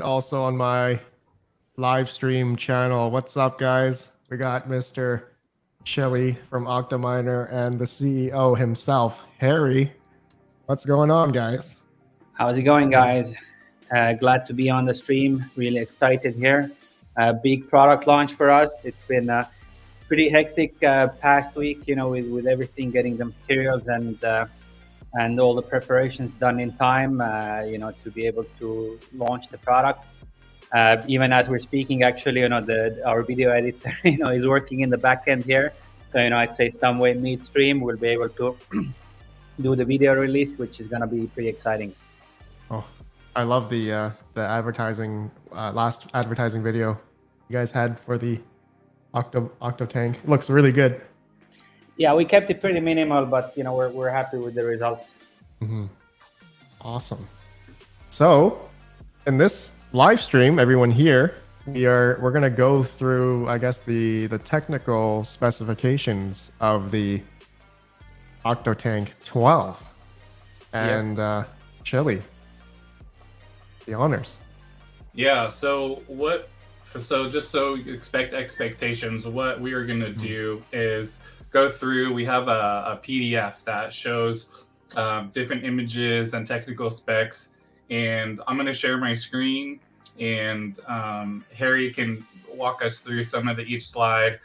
also on my live stream channel. What's up, guys? We got Mr. Chili from Octominer and the CEO himself, Harry. What's going on, guys? How's it going, guys? Glad to be on the stream. Really excited here. Big product launch for us. It's been a pretty hectic past week, with everything, getting the materials and all the preparations done in time, to be able to launch the product. Even as we're speaking, actually, our video editor, is working in the back end here. So, I'd say somewhere midstream, we'll be able to do the video release, which is going to be pretty exciting. Oh, I love the advertising, last advertising video you guys had for the Octotank. It looks really good. Yeah, we kept it pretty minimal, but we're happy with the results. Mm-hmm. Awesome. So, in this live stream, everyone here, we're gonna go through, I guess, the technical specifications of the Octotank 12 and Chili. The honors. Yeah. So just so you expect expectations, what we are gonna do is go through. We have a PDF that shows different images and technical specs, and I'm going to share my screen, and Harry can walk us through some of each slide.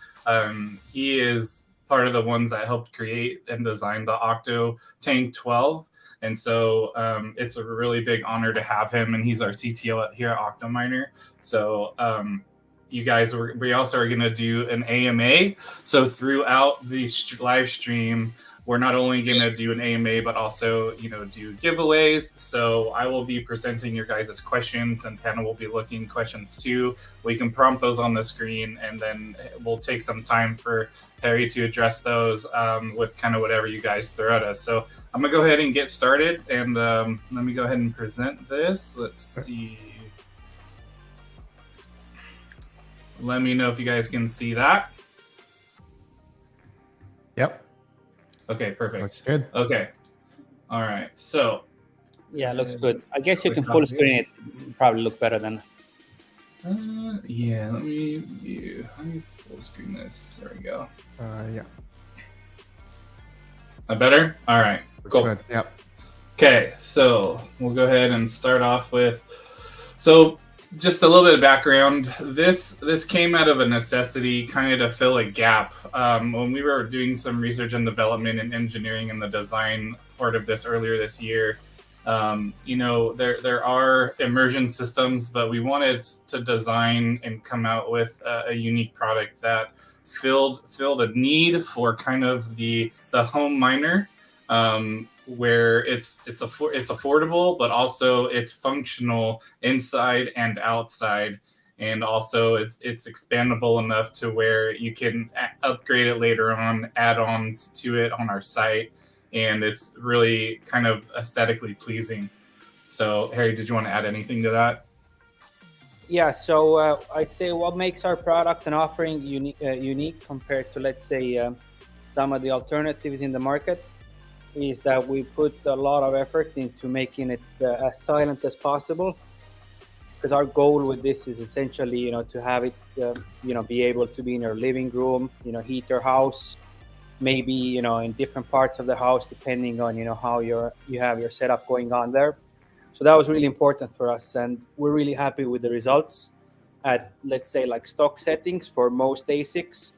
He is part of the ones that helped create and design the Octotank 12, and so it's a really big honor to have him, and he's our CTO here at Octominer. So you guys, we also are going to do an AMA. So throughout the live stream, we're not only going to do an AMA, but also, do giveaways. So I will be presenting your guys' questions, and Panna will be looking questions too. We can prompt those on the screen, and then we'll take some time for Harry to address those with kind of whatever you guys throw at us. So I'm going to go ahead and get started, and let me go ahead and present this. Let's see. Let me know if you guys can see that. Yep. Okay, perfect. Looks good. Okay. All right. So. Yeah, looks good. I guess you can full screen it. Probably look better than. Yeah. Let me full screen this. There we go. Yeah. Better. All right. Looks cool. Good. Yep. Okay. So we'll go ahead and start off with. So. Just a little bit of background. This came out of a necessity, kind of to fill a gap. When we were doing some research and development and engineering and the design part of this earlier this year, there are immersion systems, but we wanted to design and come out with a unique product that filled a need for kind of the home miner. Where it's affordable, but also it's functional inside and outside, and also it's expandable enough to where you can upgrade it later on, add-ons to it on our site, and it's really kind of aesthetically pleasing. So, Harry, did you want to add anything to that? Yeah, so I'd say what makes our product and offering unique compared to, let's say, some of the alternatives in the market is that we put a lot of effort into making it as silent as possible, because our goal with this is essentially, to have it, be able to be in your living room, heat your house, maybe, in different parts of the house, depending on, how you have your setup going on there. So that was really important for us, and we're really happy with the results at, let's say, like stock settings for most ASICs.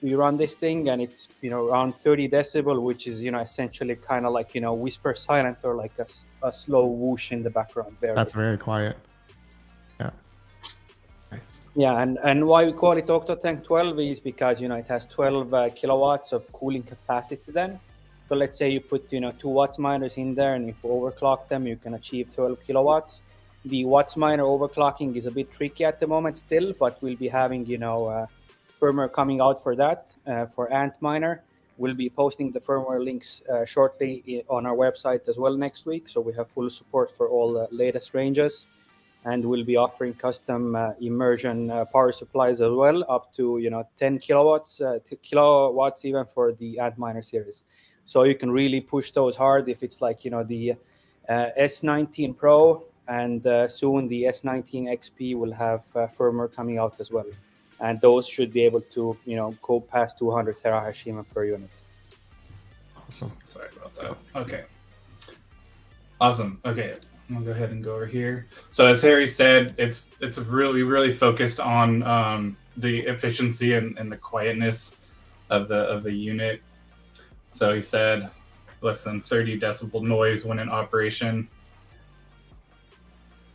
You run this thing and it's around 30 decibel, which is essentially kind of like whisper silent, or like a slow whoosh in the background there. That's very quiet. Yeah. Nice. Yeah, and why we call it Octotank 12 is because it has 12 kilowatts of cooling capacity. Then, so let's say you put 2 watts miners in there, and if you overclock them, you can achieve 12 kilowatts. The watts miner overclocking is a bit tricky at the moment still, but we'll be having firmware coming out for that. For Antminer, we'll be posting the firmware links shortly on our website as well next week. So we have full support for all the latest ranges, and we'll be offering custom immersion power supplies as well, up to 10 kilowatts, even for the Antminer series. So you can really push those hard if it's like the S19 Pro and soon the S19 XP will have firmware coming out as well, and those should be able to go past 200 terahash even per unit. Awesome. Sorry about that. Okay. Awesome. Okay. I'm gonna go ahead and go over here. So as Harry said, it's really focused on the efficiency and the quietness of the unit. So he said less than 30 decibel noise when in operation.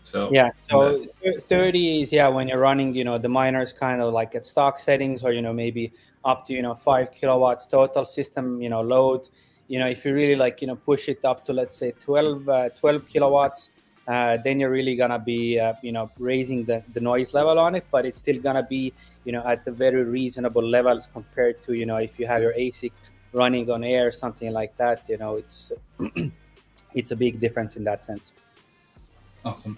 So yeah, so 30 is when you're running the miners kind of like at stock settings, or maybe up to 5 kilowatts total system load. If you really like push it up to, let's say, 12 kilowatts, then you're really gonna be raising the noise level on it, but it's still gonna be at the very reasonable levels compared to if you have your ASIC running on air, something like that. It's it's a big difference in that sense. Awesome.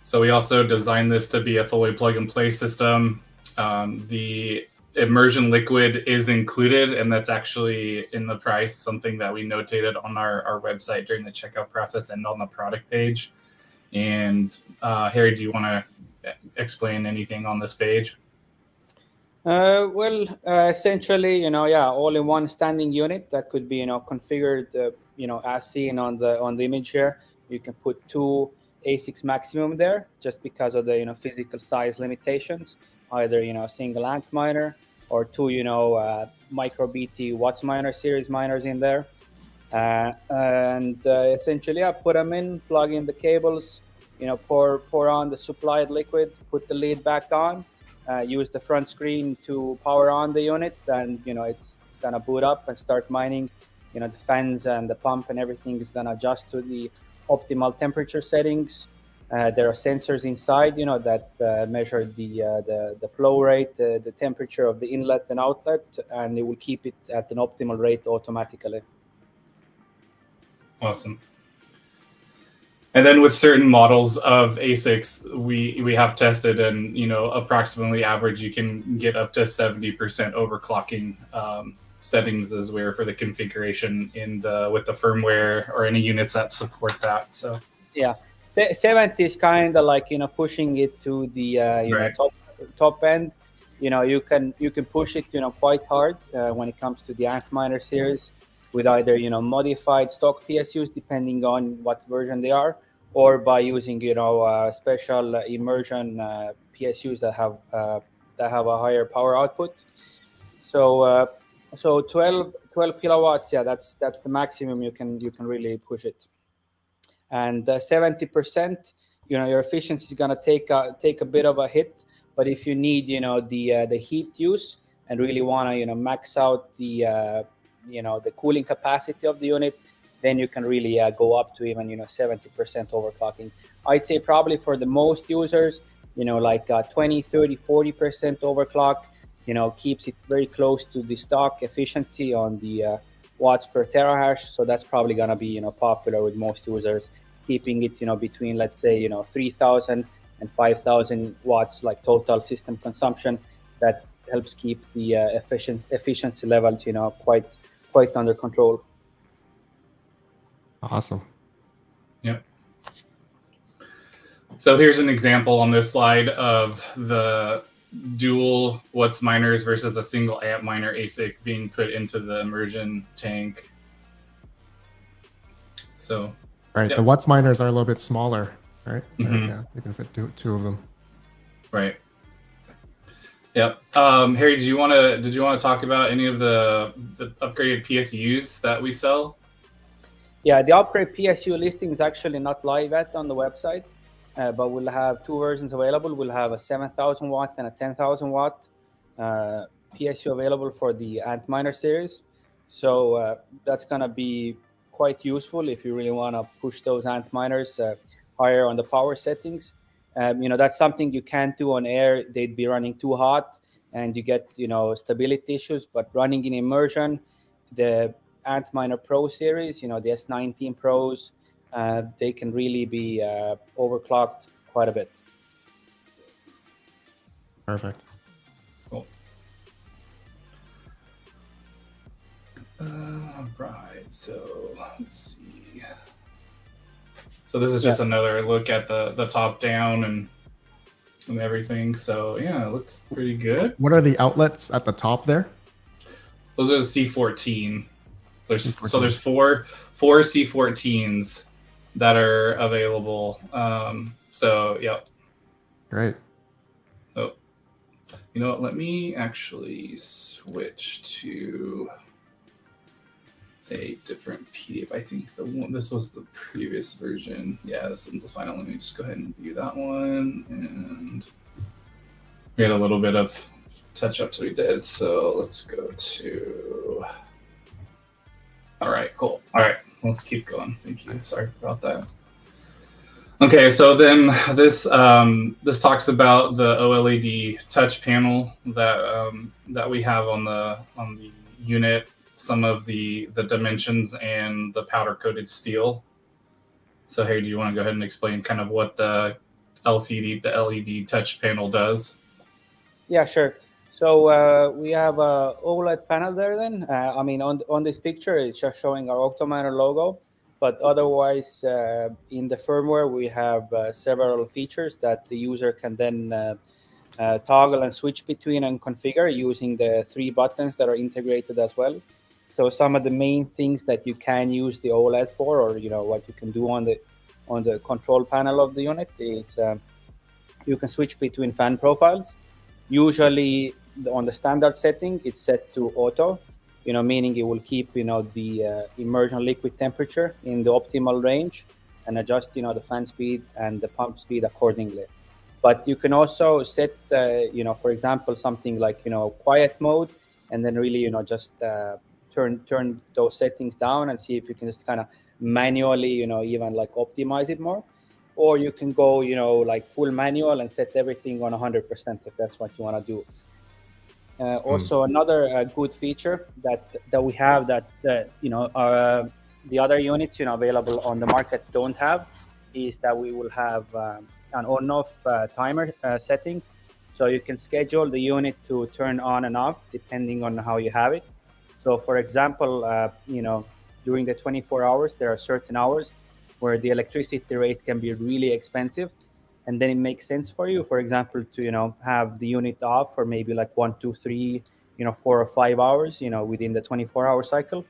So we also designed this to be a fully plug-and-play system. The immersion liquid is included, and that's actually in the price, something that we notated on our website during the checkout process and on the product page. And Harry, do you want to explain anything on this page? Well, essentially, all in one standing unit that could be, configured, as seen on the image here. You can put 2 ASICs maximum there, just because of the, physical size limitations. Either, a single Octominer or 2, micro BT Wattsminer series miners in there. And essentially, put them in, plug in the cables, pour on the supplied liquid, put the lid back on. Use the front screen to power on the unit, and it's gonna boot up and start mining. The fans and the pump and everything is gonna adjust to the optimal temperature settings. There are sensors inside, that measure the flow rate, the temperature of the inlet and outlet, and it will keep it at an optimal rate automatically. Awesome. And then with certain models of ASICs, we have tested, and approximately average, you can get up to 70% overclocking settings as well for the configuration with the firmware or any units that support that. So yeah, 70 is kind of like pushing it to the right. top end. You can push it quite hard when it comes to the Octominer series with either modified stock PSUs depending on what version they are, or by using special immersion PSUs that have a higher power output. So 12 kilowatts, that's the maximum you can really push it. And 70%, your efficiency is gonna take a bit of a hit. But if you need the heat use and really wanna max out the cooling capacity of the unit, then you can really go up to even 70% overclocking. I'd say probably for the most users, like 20, 30, 40% overclock, keeps it very close to the stock efficiency on the watts per terahash. So that's probably gonna be popular with most users, keeping it between, let's say 3,000 and 5,000 watts like total system consumption. That helps keep the efficiency levels quite under control. Awesome. Yep. So here's an example on this slide of the dual Watts miners versus a single amp miner ASIC being put into the immersion tank. So right, yep. The Watts miners are a little bit smaller, right? Mm-hmm. Yeah, you can fit two of them. Right. Yep. Harry, did you want to talk about any of the upgraded PSUs that we sell? Yeah, the upgrade PSU listing is actually not live yet on the website, but we'll have 2 versions available. We'll have a 7,000 watt and a 10,000 watt PSU available for the Octominer series. So that's going to be quite useful if you really want to push those Octominers higher on the power settings. That's something you can't do on air. They'd be running too hot and you get, stability issues. But running in immersion, the Octominer Pro series, the S19 Pros, they can really be overclocked quite a bit. Perfect. Cool. Right. So let's see. So this is just another look at the top down and everything. So yeah, it looks pretty good. What are the outlets at the top there? Those are the C14. There's C14. So there's four C14s that are available. So yeah. Great. So you know what? Let me actually switch to a different PDF. I think this was the previous version. Yeah, this one's the final. Let me just go ahead and view that one. And we had a little bit of touch-ups we did. So let's go to... All right, cool. All right, let's keep going. Thank you. Sorry about that. Okay, so then this talks about the OLED touch panel that we have on the unit, some of the dimensions and the powder coated steel. So Harry, do you want to go ahead and explain kind of what the LED touch panel does? Yeah, sure. So we have a OLED panel there then. I mean, on this picture, it's just showing our Octominer logo. But otherwise, in the firmware, we have several features that the user can then toggle and switch between and configure using the 3 buttons that are integrated as well. So some of the main things that you can use the OLED for, or what you can do on the control panel of the unit, is you can switch between fan profiles. Usually on the standard setting, it's set to auto, meaning it will keep the immersion liquid temperature in the optimal range and adjust the fan speed and the pump speed accordingly. But you can also set for example, something like quiet mode, and then really just turn those settings down and see if you can just kind of manually even like optimize it more. Or you can go like full manual and set everything on 100% if that's what you want to do. Also, another good feature that we have that the other units available on the market don't have is that we will have an on-off timer setting, so you can schedule the unit to turn on and off depending on how you have it. So, for example, during the 24 hours, there are certain hours where the electricity rate can be really expensive, and then it makes sense for you, for example, to have the unit off for maybe like 1, 2, 3, 4 or 5 hours, within the 24-hour cycle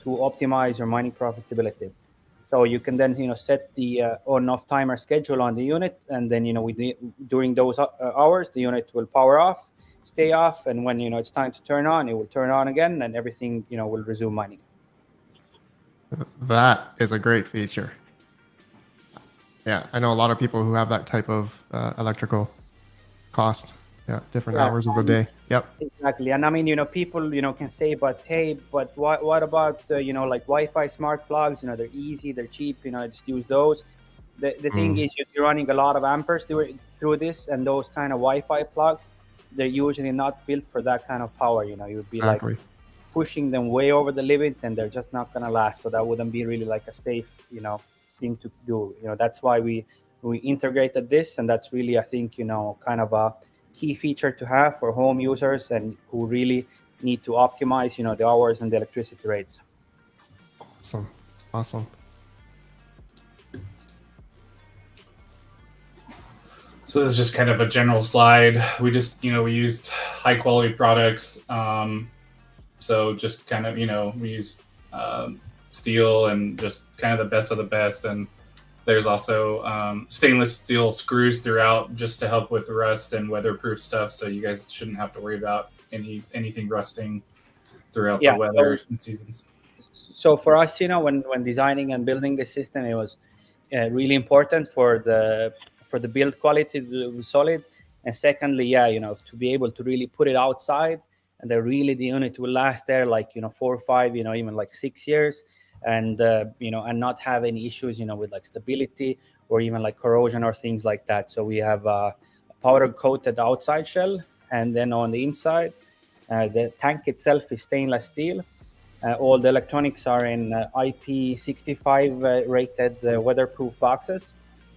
to optimize your mining profitability. So you can then set the on-off timer schedule on the unit, and then during those hours the unit will power off, stay off, and when it's time to turn on, it will turn on again, and everything will resume mining. That is a great feature. Yeah, I know a lot of people who have that type of electrical cost. Yeah, different hours of the day. Yep. Exactly. And I mean, people, can say, but hey, but what about, like Wi-Fi smart plugs? They're easy, they're cheap, just use those. The thing is, if you're running a lot of amperes through this, and those kind of Wi-Fi plugs, they're usually not built for that kind of power. You would be like pushing them way over the limit, and they're just not going to last. So that wouldn't be really like a safe, thing to do. That's why we integrated this, and that's really, I think, kind of a key feature to have for home users and who really need to optimize, the hours and the electricity rates. Awesome. So this is just kind of a general slide. We just, we used high quality products. So just kind of, we used steel and just kind of the best of the best. And there's also stainless steel screws throughout just to help with rust and weatherproof stuff. So you guys shouldn't have to worry about anything rusting throughout the weather seasons. So for us, when designing and building the system, it was really important for the build quality to be solid. And secondly, to be able to really put it outside, and that really the unit will last there like 4 or 5, even like 6 years, and and not have any issues with like stability or even like corrosion or things like that. So we have a powder coated outside shell, and then on the inside the tank itself is stainless steel. All the electronics are in IP65 rated weatherproof boxes.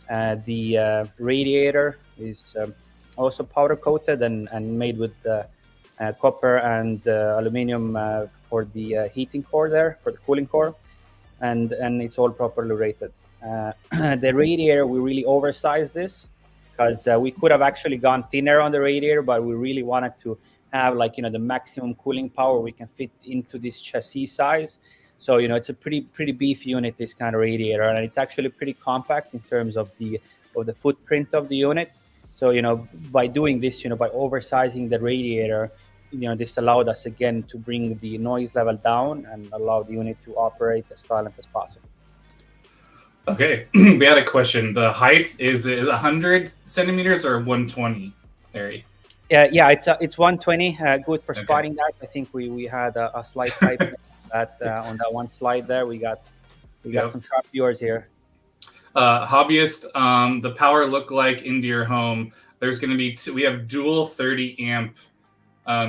The radiator is also powder coated and made with copper and aluminum for the heating core there, for the cooling core, and it's all properly rated. The radiator, we really oversized this because we could have actually gone thinner on the radiator, but we really wanted to have like the maximum cooling power we can fit into this chassis size. So it's a pretty beefy unit, this kind of radiator, and it's actually pretty compact in terms of the footprint of the unit. So by doing this, by oversizing the radiator, this allowed us again to bring the noise level down and allow the unit to operate as silent as possible. Okay, we had a question. The height is 100 centimeters or 120, Harry? Yeah, it's 120. Good for spotting that. I think we had a slight height that on that one slide there. We got some sharp viewers here. Hobbyist, the power look like into your home. There's going to be we have dual 30 amp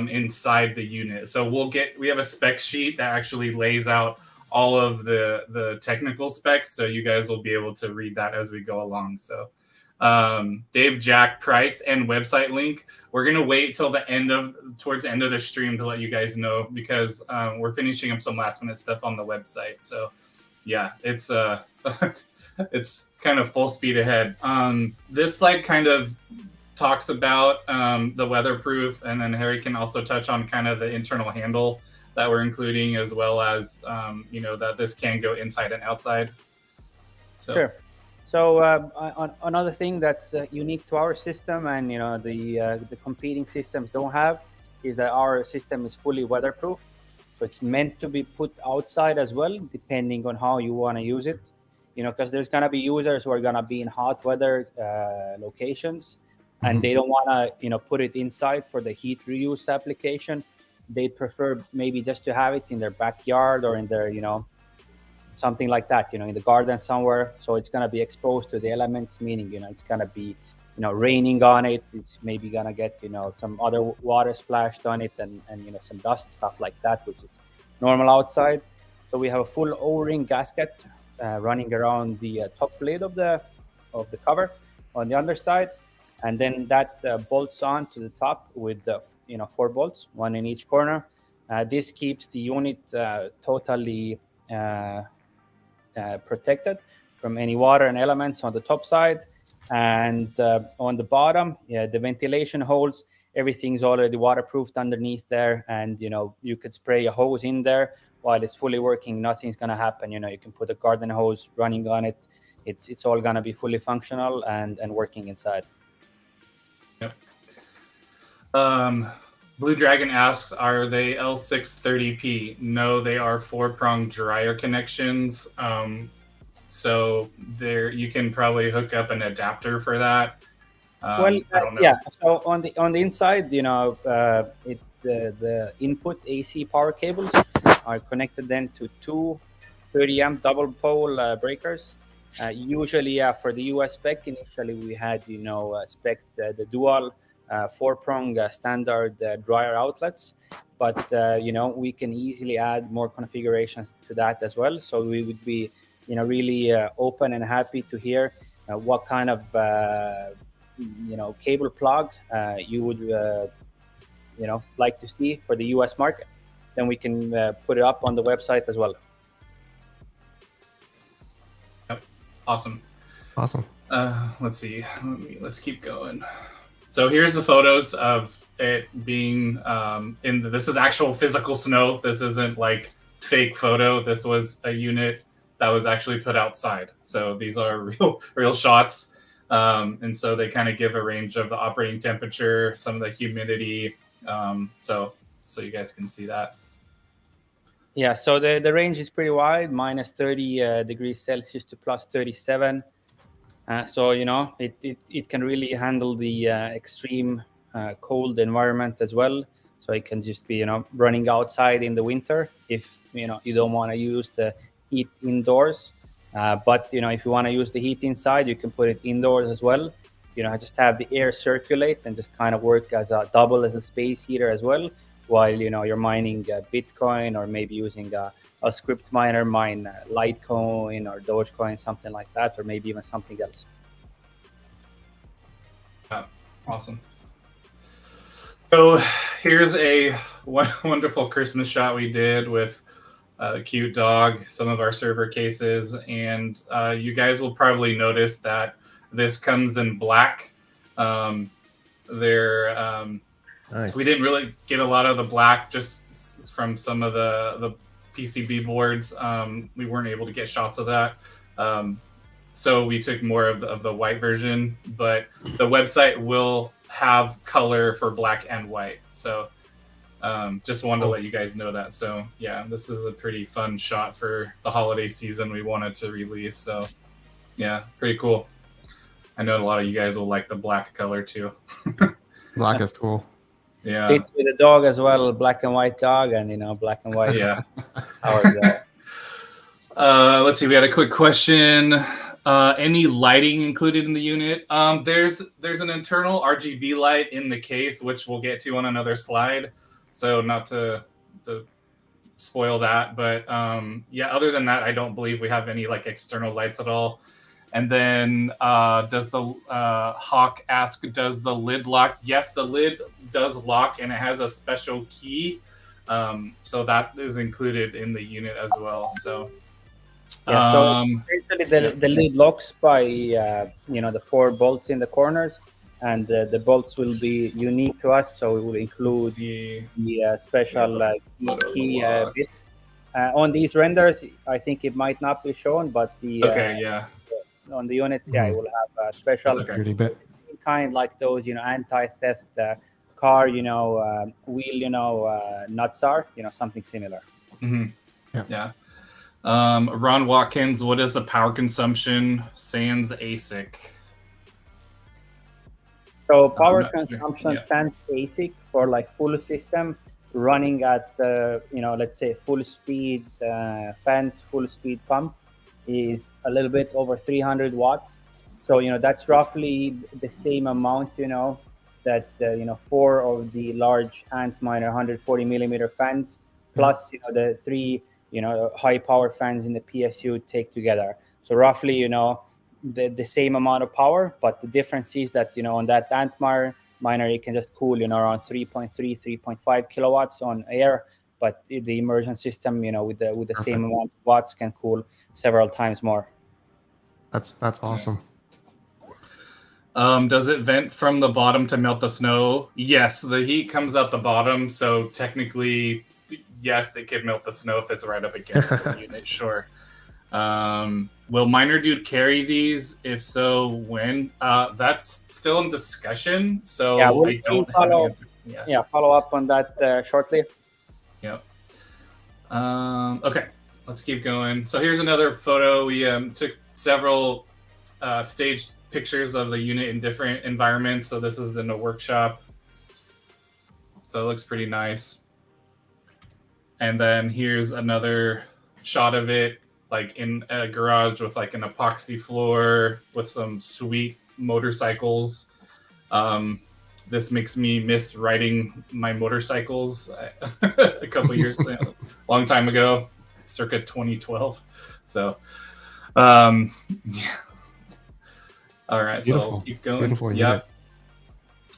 inside the unit. So we have a spec sheet that actually lays out all of the technical specs, so you guys will be able to read that as we go along. So Dave, Jack, price and website link, we're gonna wait till towards the end of the stream to let you guys know, because we're finishing up some last minute stuff on the website. So yeah, it's it's kind of full speed ahead. This slide kind of talks about the weatherproof, and then Harry can also touch on kind of the internal handle that we're including, as well as that this can go inside and outside. So. Sure. So another thing that's unique to our system, and the competing systems don't have, is that our system is fully weatherproof. So it's meant to be put outside as well, depending on how you want to use it. Because there's gonna be users who are gonna be in hot weather locations, and they don't want to put it inside for the heat reuse application. They prefer maybe just to have it in their backyard or in their something like that, in the garden somewhere. So it's going to be exposed to the elements, meaning it's going to be raining on it. It's maybe going to get some other water splashed on it, and some dust, stuff like that, which is normal outside. So we have a full O-ring gasket running around the top lid of the cover on the underside, and then that bolts on to the top with the 4 bolts, 1 in each corner. This keeps the unit totally protected from any water and elements on the top side. And on the bottom, the ventilation holes, everything's already waterproofed underneath there, and you could spray a hose in there while it's fully working. Nothing's gonna happen. You can put a garden hose running on it. It's all gonna be fully functional and working inside. Yep. Blue Dragon asks, are they L630P? No, they are 4-prong dryer connections. So there, you can probably hook up an adapter for that. Yeah. So on the inside, the input AC power cables are connected then to 2 30 amp double pole breakers. Usually, for the US spec, initially we had spec the dual 4-prong standard dryer outlets, but we can easily add more configurations to that as well. So we would be really open and happy to hear what kind of cable plug you would like to see for the US market. Then we can put it up on the website as well. Yep. Awesome. Let's see. Let's keep going. So here's the photos of it being this is actual physical snow. This isn't like fake photo. This was a unit that was actually put outside. So these are real shots. And so they kind of give a range of the operating temperature, some of the humidity. So you guys can see that. Yeah, so the range is pretty wide, minus 30 degrees Celsius to plus 37. So it can really handle the extreme cold environment as well. So it can just be running outside in the winter if you don't want to use the heat indoors. But if you want to use the heat inside, you can put it indoors as well. Just have the air circulate and just kind of work as a space heater as well, while you're mining Bitcoin, or maybe using a script miner, mine Litecoin or Dogecoin, something like that, or maybe even something else. Awesome. So here's a wonderful Christmas shot we did with a cute dog, some of our server cases, and you guys will probably notice that this comes in black. Nice. We didn't really get a lot of the black just from some of the PCB boards. We weren't able to get shots of that. So we took more of the white version, but the website will have color for black and white. So just wanted to let you guys know that. So yeah, this is a pretty fun shot for the holiday season we wanted to release. So yeah, pretty cool. I know a lot of you guys will like the black color too. Black is cool. Yeah. Fits with the dog as well, black and white dog, and black and white. Yeah. Our let's see. We had a quick question. Any lighting included in the unit? There's an internal RGB light in the case, which we'll get to on another slide. So not to spoil that, but yeah. Other than that, I don't believe we have any like external lights at all. And then does the Hawk ask, does the lid lock? Yes, the lid does lock, and it has a special key. So that is included in the unit as well. So. Yeah, so essentially the lid locks by the 4 bolts in the corners, and the bolts will be unique to us. So it will include the special key bit. On these renders, I think it might not be shown, but on the units, it will have a special bit. kind like those anti-theft car wheel nuts are something similar. Mm-hmm. Yeah. Ron Watkins, what is the power consumption sans ASIC? So power consumption sans ASIC for like full system running at let's say full speed fans, full speed pump is a little bit over 300 watts. So that's roughly the same amount that 4 of the large Antminer 140 millimeter fans plus the 3 high power fans in the PSU take together. So roughly, the same amount of power, but the difference is that, on that Antminer you can just cool, around 3.3, 3.5 kilowatts on air, but the immersion system, with the same amount of watts can cool several times more. That's awesome. Does it vent from the bottom to melt the snow? Yes, the heat comes out the bottom, so technically, yes, it could melt the snow if it's right up against the unit, sure. Will Miner Dude carry these? If so, when? That's still in discussion, so I don't follow up on that shortly. Yep. Okay, let's keep going. So here's another photo. We took several staged pictures of the unit in different environments. So this is in a workshop. So it looks pretty nice. And then here's another shot of it, like in a garage with like an epoxy floor with some sweet motorcycles. This makes me miss riding my motorcycles a couple years, long time ago, circa 2012. So, yeah. All right, beautiful. So I'll keep going. Beautiful, yeah.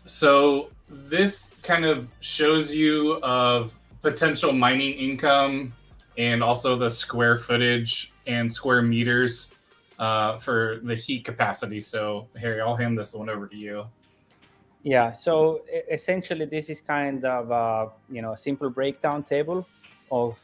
So this kind of shows you of potential mining income and also the square footage and square meters for the heat capacity. So Harry, I'll hand this one over to you. Yeah, so essentially this is kind of a simple breakdown table of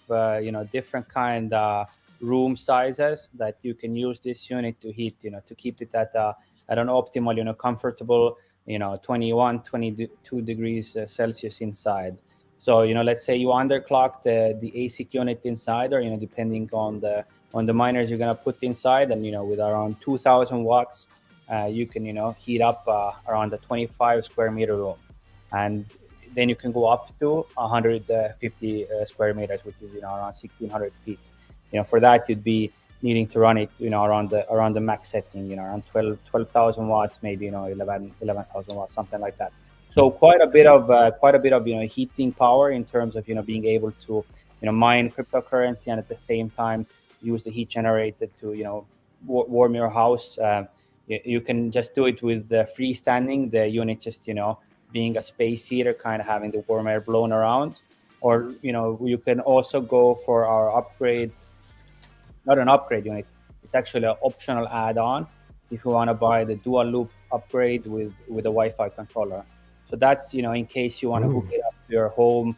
different kind of room sizes that you can use this unit to heat, to keep it at an optimal, comfortable, 21, 22 degrees Celsius inside. So, let's say you underclock the ASIC unit inside, or, depending on the miners you're going to put inside, and, with around 2,000 watts, you can, heat up around the 25 square meter room. And then you can go up to 150 square meters, which is, around 1,600 feet. For that, you'd be needing to run it, around the max setting, around 12,000 watts, maybe, 11,000 watts, something like that. So quite a bit of heating power in terms of being able to mine cryptocurrency, and at the same time use the heat generated to warm your house. You can just do it with freestanding. The unit just being a space heater, kind of having the warm air blown around. Or, you can also go for our upgrade, not an upgrade unit, it's actually an optional add-on if you want to buy the dual loop upgrade with a Wi-Fi controller. So that's, in case you want to hook it up to your home,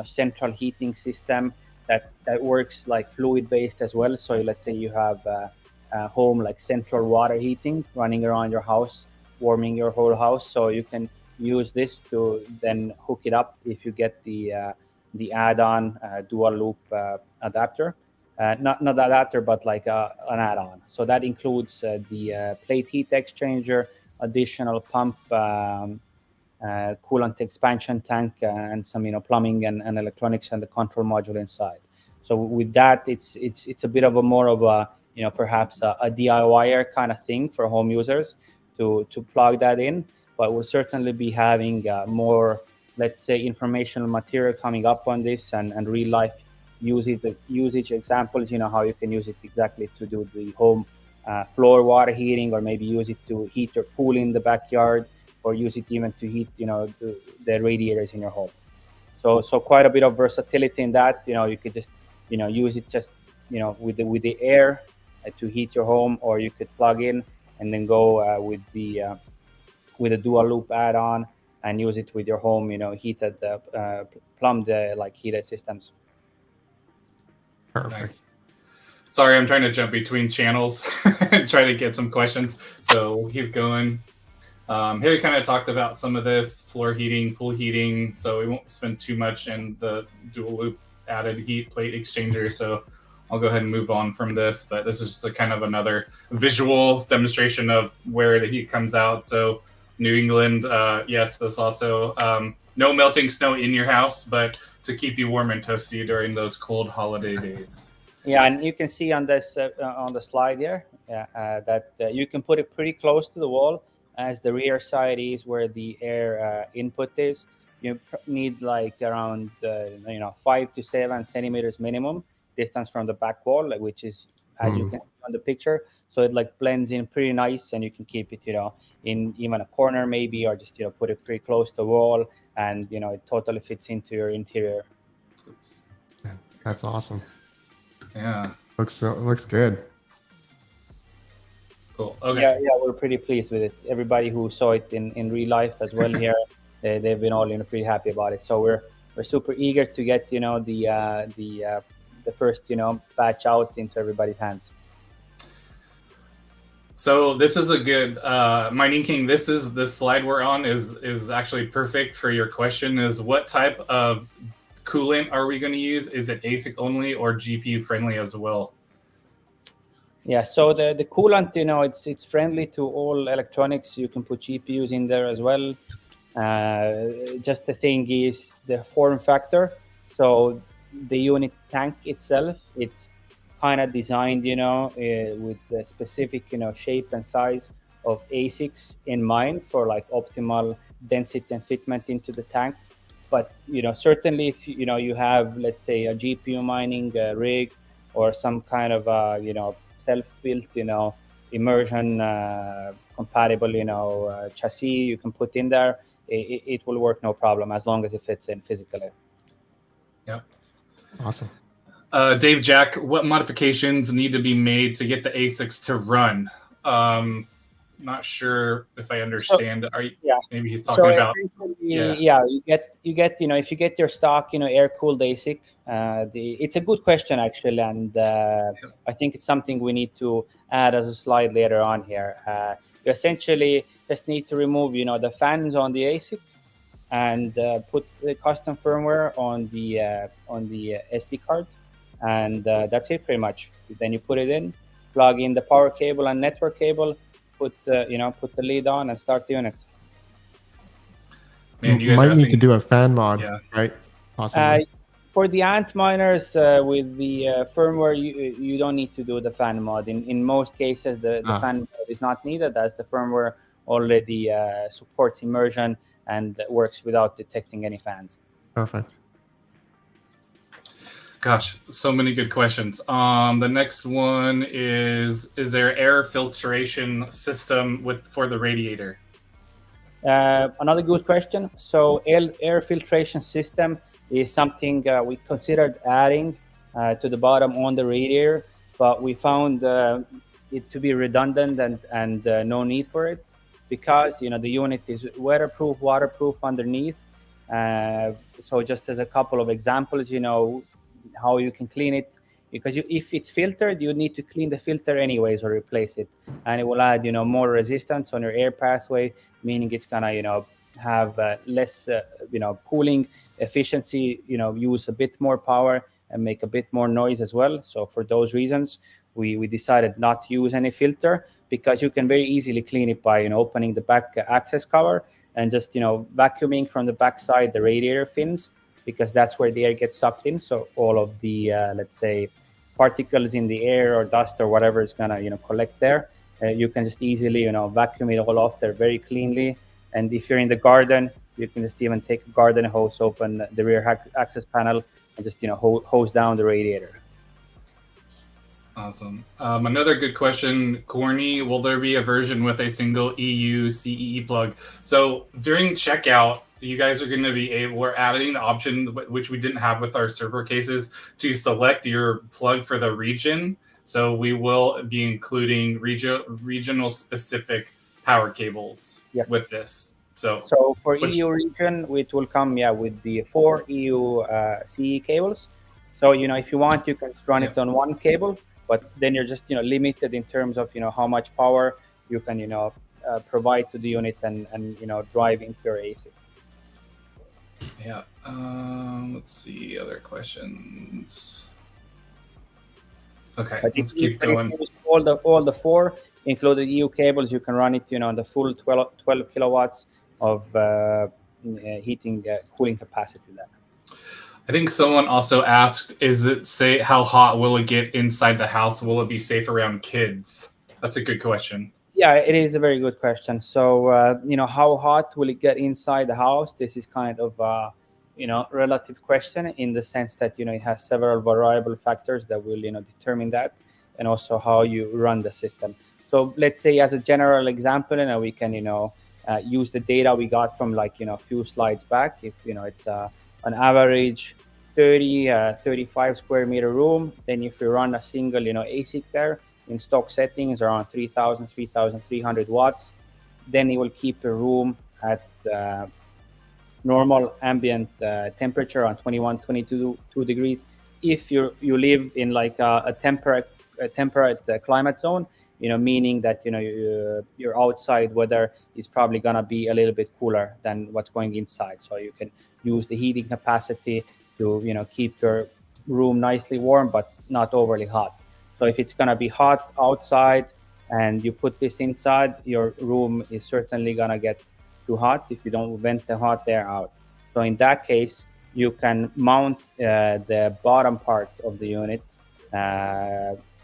central heating system that works like fluid-based as well. So let's say you have a home like central water heating running around your house, warming your whole house. So you can use this to then hook it up if you get the add-on dual loop adapter. Not adapter, but like an add-on. So that includes the plate heat exchanger, additional pump, coolant expansion tank, and some plumbing and electronics and the control module inside. So with that, it's a bit of a more of a perhaps a DIYer kind of thing for home users to plug that in. But we'll certainly be having more, let's say, informational material coming up on this and real life usage examples, how you can use it exactly to do the home floor water heating, or maybe use it to heat your pool in the backyard, or use it even to heat, the radiators in your home. So quite a bit of versatility in that. You could just, use it just, with the air to heat your home, or you could plug in and then go with a dual loop add-on and use it with your home, heated, plumbed like heated systems. Perfect. Nice. Sorry, I'm trying to jump between channels and try to get some questions. So we'll keep going. Here we kind of talked about some of this, floor heating, pool heating. So we won't spend too much in the dual loop added heat plate exchanger. So I'll go ahead and move on from this. But this is just a kind of another visual demonstration of where the heat comes out. So New England, yes, this also, no melting snow in your house, but to keep you warm and toasty during those cold holiday days. Yeah, and you can see on this on the slide here that you can put it pretty close to the wall, as the rear side is where the air input is. You need like around 5 to 7 centimeters minimum distance from the back wall, which is, as you can see on the picture. So it like blends in pretty nice, and you can keep it in even a corner maybe, or just put it pretty close to the wall, and it totally fits into your interior. Yeah, that's awesome. Yeah, looks good. Cool. Okay. Yeah, we're pretty pleased with it. Everybody who saw it in real life as well here, they've been all pretty happy about it. So we're super eager to get the first batch out into everybody's hands. So this is a good Mining King. This slide we're on is actually perfect for your question. Is what type of coolant are we going to use? Is it ASIC only or GPU friendly as well? Yeah, so the coolant, it's friendly to all electronics. You can put GPUs in there as well. Just the thing is the form factor. So the unit tank itself, it's kind of designed, with the specific, shape and size of ASICs in mind for like optimal density and fitment into the tank. But, certainly if, you have, let's say, a GPU mining rig or some kind of, self-built, immersion compatible, chassis you can put in there, it will work no problem as long as it fits in physically. Yeah. Awesome. Dave Jack, what modifications need to be made to get the ASICs to run? Not sure if I understand. Maybe he's talking about. Yeah, you get if you get your stock, air-cooled ASIC. It's a good question actually, and I think it's something we need to add as a slide later on here. You essentially just need to remove, the fans on the ASIC, and put the custom firmware on the SD card, and that's it pretty much. Then you put it in, plug in the power cable and network cable, put the lid on, and start the unit. Man, you might need to do a fan mod, right? Possibly. For the ant miners with the firmware, you don't need to do the fan mod. In most cases, the fan mod is not needed, as the firmware already supports immersion and works without detecting any fans. Perfect. Gosh, so many good questions. The next one is there air filtration system for the radiator? Another good question. So air filtration system is something we considered adding to the bottom on the radiator, but we found it to be redundant and no need for it, because the unit is weatherproof, waterproof underneath. So just as a couple of examples, how you can clean it, because if it's filtered, you need to clean the filter anyways or replace it, and it will add more resistance on your air pathway, meaning it's gonna have less cooling efficiency, use a bit more power and make a bit more noise as well. So for those reasons, we decided not to use any filter, because you can very easily clean it by opening the back access cover and just vacuuming from the backside the radiator fins, because that's where the air gets sucked in. So all of the let's say particles in the air or dust or whatever is gonna collect there. You can just easily vacuum it all off there very cleanly. And if you're in the garden, you can just even take a garden hose, open the rear access panel, and just hose down the radiator. Awesome. Another good question, Corny. Will there be a version with a single EU CEE plug? So during checkout, you guys are going to be able, we're adding the option, which we didn't have with our server cases, to select your plug for the region. So we will be including regional specific power cables with this. So for EU region, it will come with the 4 EU CE cables. So if you want, you can run it on one cable, but then you're just limited in terms of how much power you can provide to the unit and drive into your ASIC. Yeah. Let's see other questions. Okay, let's keep going. All the 4 included EU cables, you can run it on the full 12 kilowatts of heating cooling capacity there. I think someone also asked, how hot will it get inside the house? Will it be safe around kids? That's a good question. Yeah, it is a very good question. So, how hot will it get inside the house? This is kind of relative question, in the sense that, it has several variable factors that will, determine that, and also how you run the system. So let's say, as a general example, and we can, use the data we got from a few slides back. If, it's an average 35 square meter room, then if you run a single, ASIC there in stock settings around 3,300 watts, then it will keep the room at normal ambient temperature on 22 degrees. If you live in a temperate climate zone, meaning that your outside weather is probably gonna be a little bit cooler than what's going inside. So you can use the heating capacity to keep your room nicely warm but not overly hot. So if it's gonna be hot outside and you put this inside, your room is certainly gonna get too hot if you don't vent the hot air out. So in that case, you can mount the bottom part of the unit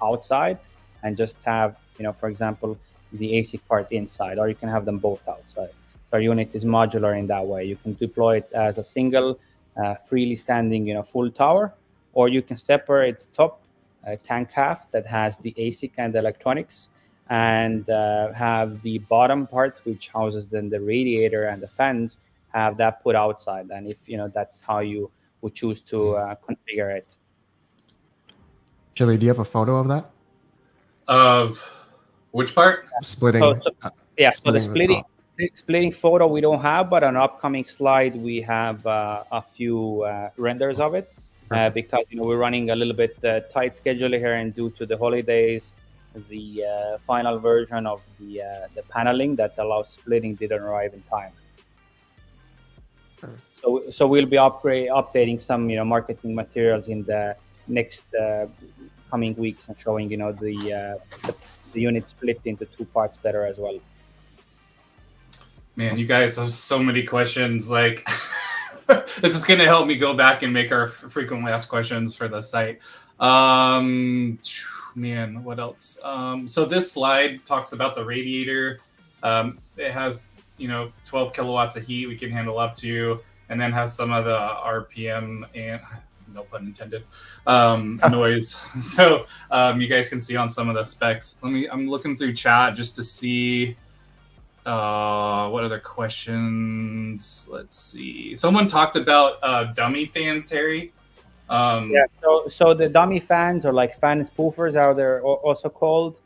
outside and just have, for example, the ASIC part inside, or you can have them both outside. So our unit is modular in that way. You can deploy it as a single freely standing, full tower, or you can separate the top tank half that has the ASIC and the electronics, and have the bottom part, which houses then the radiator and the fans, have that put outside. And if that's how you would choose to configure it. Chili, do you have a photo of that? Of which part? Splitting. So the splitting photo we don't have, but on an upcoming slide we have a few renders of it, because we're running a little bit tight schedule here, and due to the holidays, the final version of the paneling that allows splitting didn't arrive in time. So we'll be updating some marketing materials in the next coming weeks, and showing the unit split into 2 parts better as well. Man, you guys have so many questions. This is going to help me go back and make our frequently asked questions for the site. Man, what else? So this slide talks about the radiator. It has 12 kilowatts of heat we can handle up to, and then has some of the RPM and, no pun intended, noise. So you guys can see on some of the specs. I'm looking through chat just to see. What other questions? Let's see. Someone talked about dummy fans, Harry. Yeah. So the dummy fans, or like fan spoofers, are they're also called.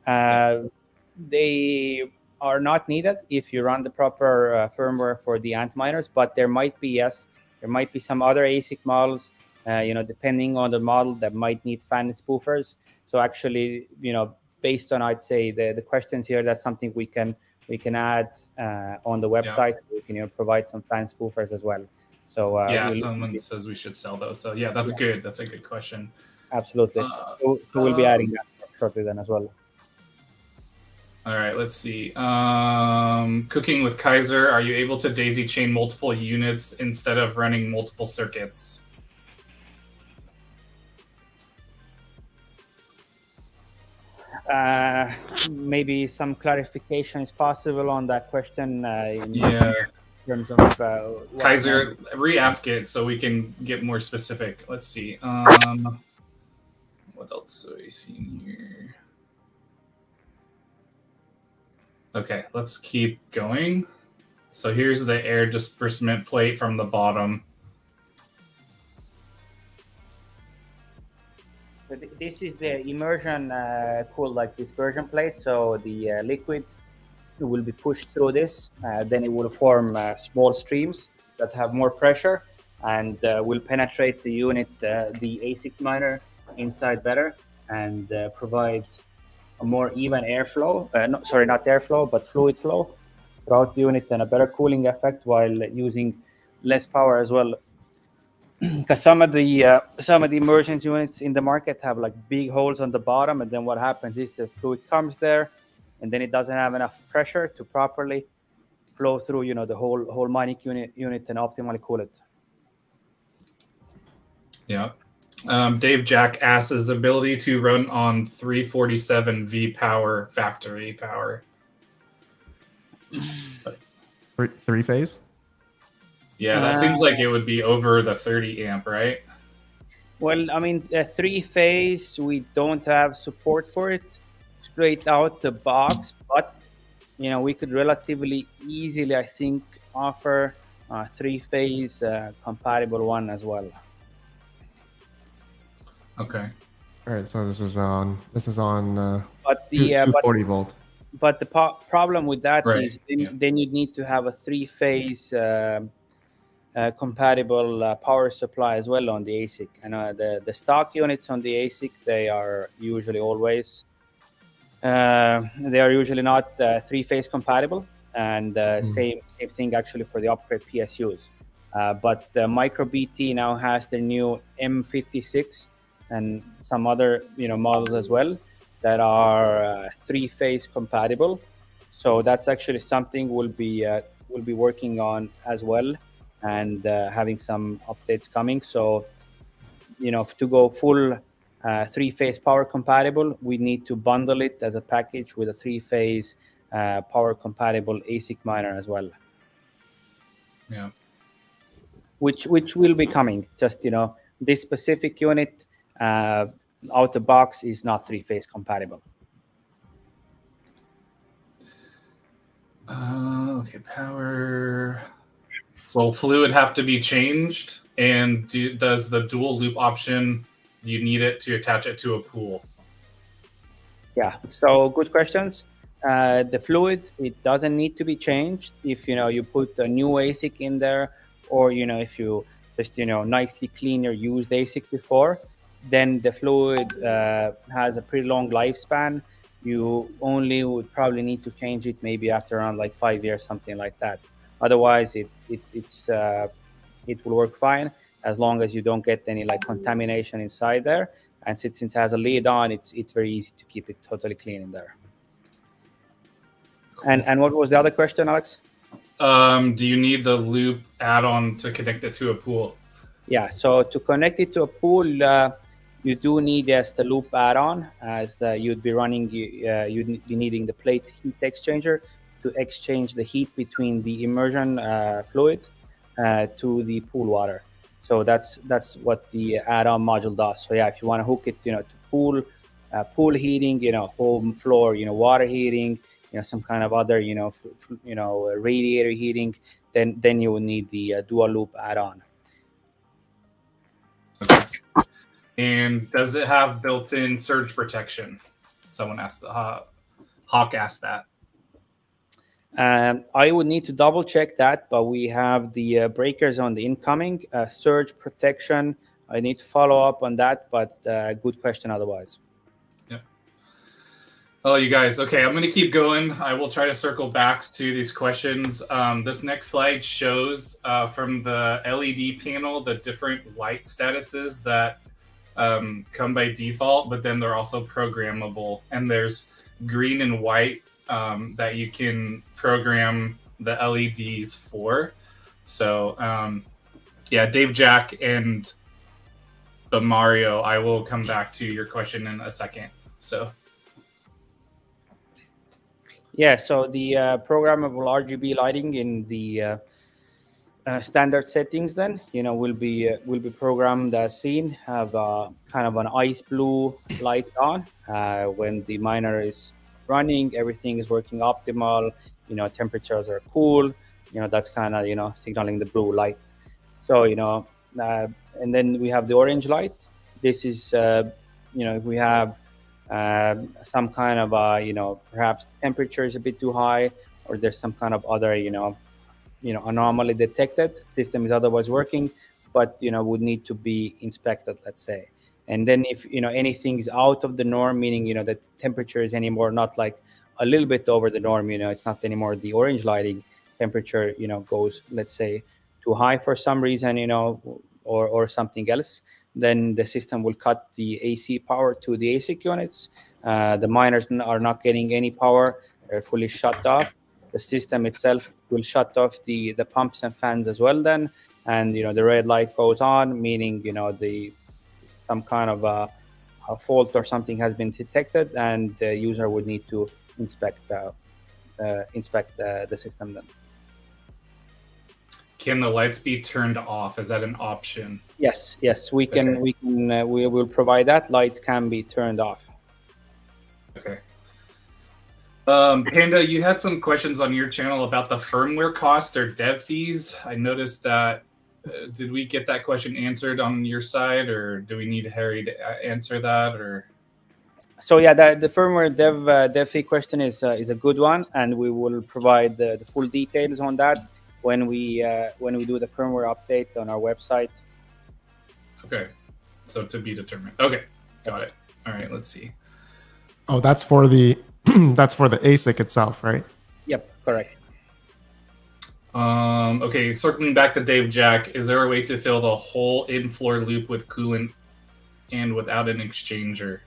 They are not needed if you run the proper firmware for the Antminers, but there might be some other ASIC models, depending on the model, that might need fan spoofers. So actually, based on, I'd say, the questions here, that's something we can add on the website. So we can provide some fan spoofers as well. So someone says we should sell those. So yeah, that's good. That's a good question. Absolutely. So we'll be adding that shortly then as well. All right, let's see. Cooking with Kaiser, are you able to daisy chain multiple units instead of running multiple circuits? Maybe some clarification is possible on that question. In terms of Kaiser, re-ask it so we can get more specific. Let's see. What else are we seeing here? Okay, let's keep going. So here's the air disbursement plate from the bottom. So this is the immersion cooled like dispersion plate. So the liquid will be pushed through this, then it will form small streams that have more pressure and will penetrate the unit, the ASIC miner inside better, and provide a more even airflow. Not airflow, but fluid flow throughout the unit, and a better cooling effect while using less power as well. Because some of the immersion units in the market have like big holes on the bottom, and then what happens is the fluid comes there, and then it doesn't have enough pressure to properly flow through, the whole mining unit and optimally cool it. Yeah. Dave Jack asks, is the ability to run on 347 V power factory power? Three phase? Yeah, that seems like it would be over the 30 amp, right? Well, I mean, three phase, we don't have support for it straight out the box, but we could relatively easily, I think, offer a three phase compatible one as well. Okay. All right, so this is on but the 240 volt. But the problem with that is then you need to have a three phase compatible power supply as well on the ASIC. And the stock units on the ASIC, they are usually not three phase compatible, and same thing actually for the upgrade PSUs. But MicroBT now has their new M56 and some other models as well that are three phase compatible. So that's actually something we'll be working on as well, and having some updates coming. So to go full three phase power compatible, we need to bundle it as a package with a three phase power compatible ASIC miner as well. Yeah. Which will be coming. Just this specific unit out the box is not three phase compatible. Okay, power. Will fluid have to be changed? And does the dual loop option, do you need it to attach it to a pool? Yeah, so good questions. The fluid, it doesn't need to be changed if you put a new ASIC in there, or if you just nicely clean your used ASIC before, then the fluid has a pretty long lifespan. You only would probably need to change it maybe after around like 5 years, something like that. Otherwise, it will work fine as long as you don't get any like contamination inside there. And since it has a lid on, it's very easy to keep it totally clean in there. And what was the other question, Alex? Do you need the loop add-on to connect it to a pool? Yeah, so to connect it to a pool, you do need the loop add-on, as you'd be running, you'd be needing the plate heat exchanger to exchange the heat between the immersion fluid to the pool water. So that's what the add-on module does. So yeah, if you want to hook it, to pool heating, home floor, water heating, some kind of other, radiator heating, then you will need the dual loop add-on. Okay. And does it have built-in surge protection? Someone asked Hawk asked that. I would need to double check that, but we have the breakers on the incoming surge protection. I need to follow up on that, but good question otherwise. Yeah. Oh, you guys. Okay, I'm going to keep going. I will try to circle back to these questions. This next slide shows from the LED panel the different light statuses that come by default, but then they're also programmable. And there's green and white that you can program the LEDs for. So, yeah, Dave, Jack, and the Mario, I will come back to your question in a second. So, yeah, so the programmable RGB lighting in the standard settings then, will be programmed as seen, have kind of an ice blue light on when the miner is running, everything is working optimal, temperatures are cool, that's kind of, signaling the blue light. So, and then we have the orange light. This is, if we have some kind of, perhaps temperature is a bit too high, or there's some kind of other, anomaly detected, system is otherwise working, but, would need to be inspected, let's say. And then if, anything is out of the norm, meaning, that temperature is anymore not like a little bit over the norm, it's not anymore the orange lighting temperature, goes, let's say, too high for some reason, or something else, then the system will cut the AC power to the ASIC units. The miners are not getting any power. They're fully shut off. The system itself will shut off the pumps and fans as well then. And, the red light goes on, meaning, some kind of a fault or something has been detected, and the user would need to inspect the system then. Can the lights be turned off? Is that an option? Yes, we can. Okay. We will provide that. Lights can be turned off. Okay. Panda, you had some questions on your channel about the firmware cost or dev fees. I noticed that. Did we get that question answered on your side, or do we need Harry to answer that? Or so yeah, the firmware dev fee question is a good one, and we will provide the full details on that when we do the firmware update on our website. Okay, so to be determined. Okay, got it. All right, let's see. Oh, that's for the that's for the ASIC itself, right? Yep, correct. Okay, circling back to Dave Jack, is there a way to fill the whole in-floor loop with coolant and without an exchanger?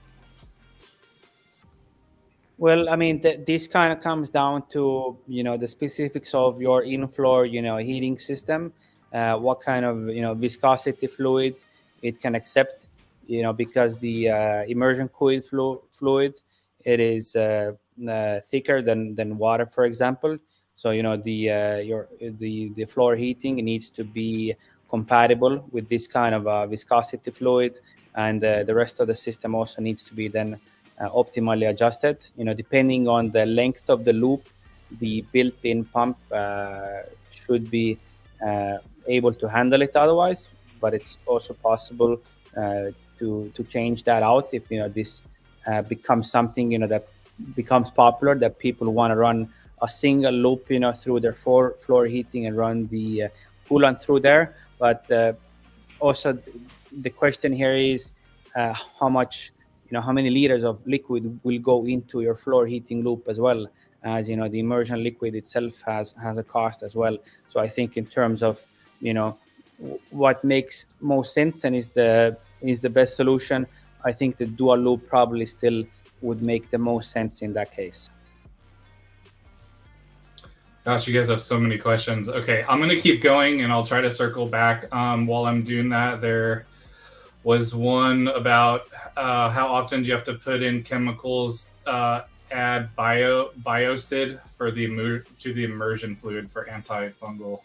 Well, I mean, this kind of comes down to, the specifics of your in-floor, heating system, what kind of, viscosity fluid it can accept, because the immersion cooled fluid, it is thicker than water, for example. So, the floor heating needs to be compatible with this kind of viscosity fluid, and the rest of the system also needs to be then optimally adjusted. Depending on the length of the loop, the built-in pump should be able to handle it otherwise, but it's also possible to change that out if this becomes something that becomes popular, that people want to run a single loop through their floor heating and run the coolant through there. But also the question here is how much, how many liters of liquid will go into your floor heating loop, as well as the immersion liquid itself has a cost as well. So I think in terms of what makes most sense and is the best solution, I think the dual loop probably still would make the most sense in that case. Gosh, you guys have so many questions. Okay, I'm going to keep going, and I'll try to circle back. While I'm doing that, there was one about how often do you have to put in chemicals, add biocid for to the immersion fluid for antifungal.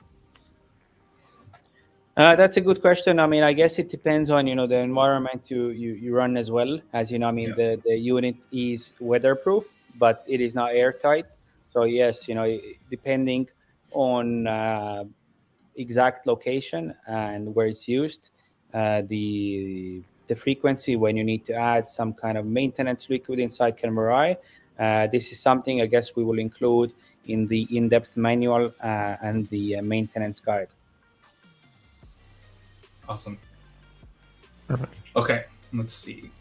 That's a good question. I mean, I guess it depends on the environment you run as well. As I mean, the unit is weatherproof, but it is not airtight. So yes, depending on exact location and where it's used, the frequency when you need to add some kind of maintenance liquid inside can vary. This is something I guess we will include in the in-depth manual and the maintenance guide. Awesome. Perfect. Okay, let's see.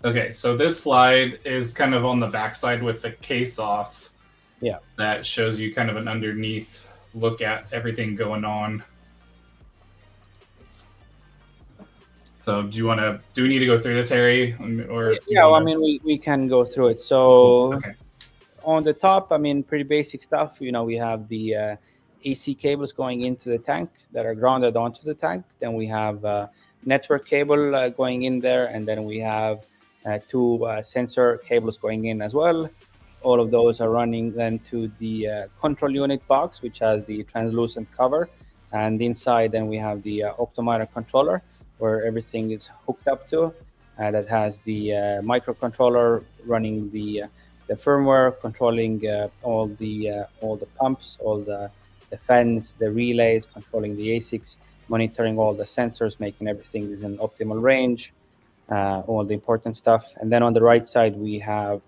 Okay, so this slide is kind of on the backside with the case off. Yeah. That shows you kind of an underneath look at everything going on. So do we need to go through this, Harry? Or yeah, I mean, we can go through it. So okay. On the top, I mean, pretty basic stuff. We have the AC cables going into the tank that are grounded onto the tank. Then we have network cable going in there, and then we have two sensor cables going in as well. All of those are running then to the control unit box, which has the translucent cover. And inside, then we have the Octominer controller, where everything is hooked up to. That has the microcontroller running the firmware, controlling all the pumps, all the fans, the relays, controlling the ASICs, monitoring all the sensors, making everything is in optimal range, all the important stuff. And then on the right side, we have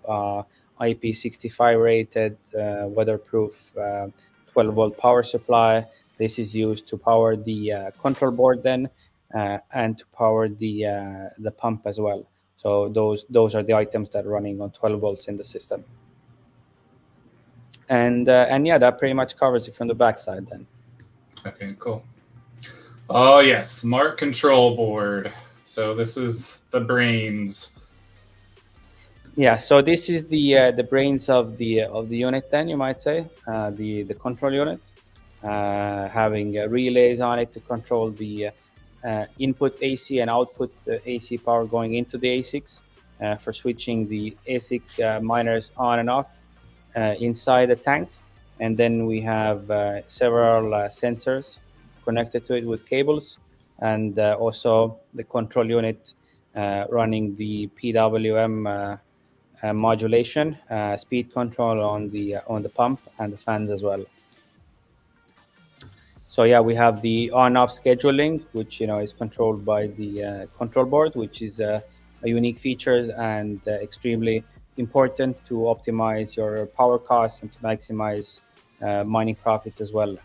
IP65 rated, weatherproof 12-volt power supply. This is used to power the control board then, and to power the pump as well. So those are the items that are running on 12 volts in the system. And yeah, that pretty much covers it from the backside then. Okay, cool. Oh yes, smart control board. So this is the brains. Yeah, so this is the brains of the unit then, you might say, the control unit, having relays on it to control the input AC and output AC power going into the ASICs, for switching the ASIC miners on and off inside the tank. And then we have several sensors connected to it with cables, and also the control unit running the PWM modulation, speed control on the pump and the fans as well. So yeah, we have the on-off scheduling, which is controlled by the control board, which is a unique feature and extremely important to optimize your power costs and to maximize mining profit as well.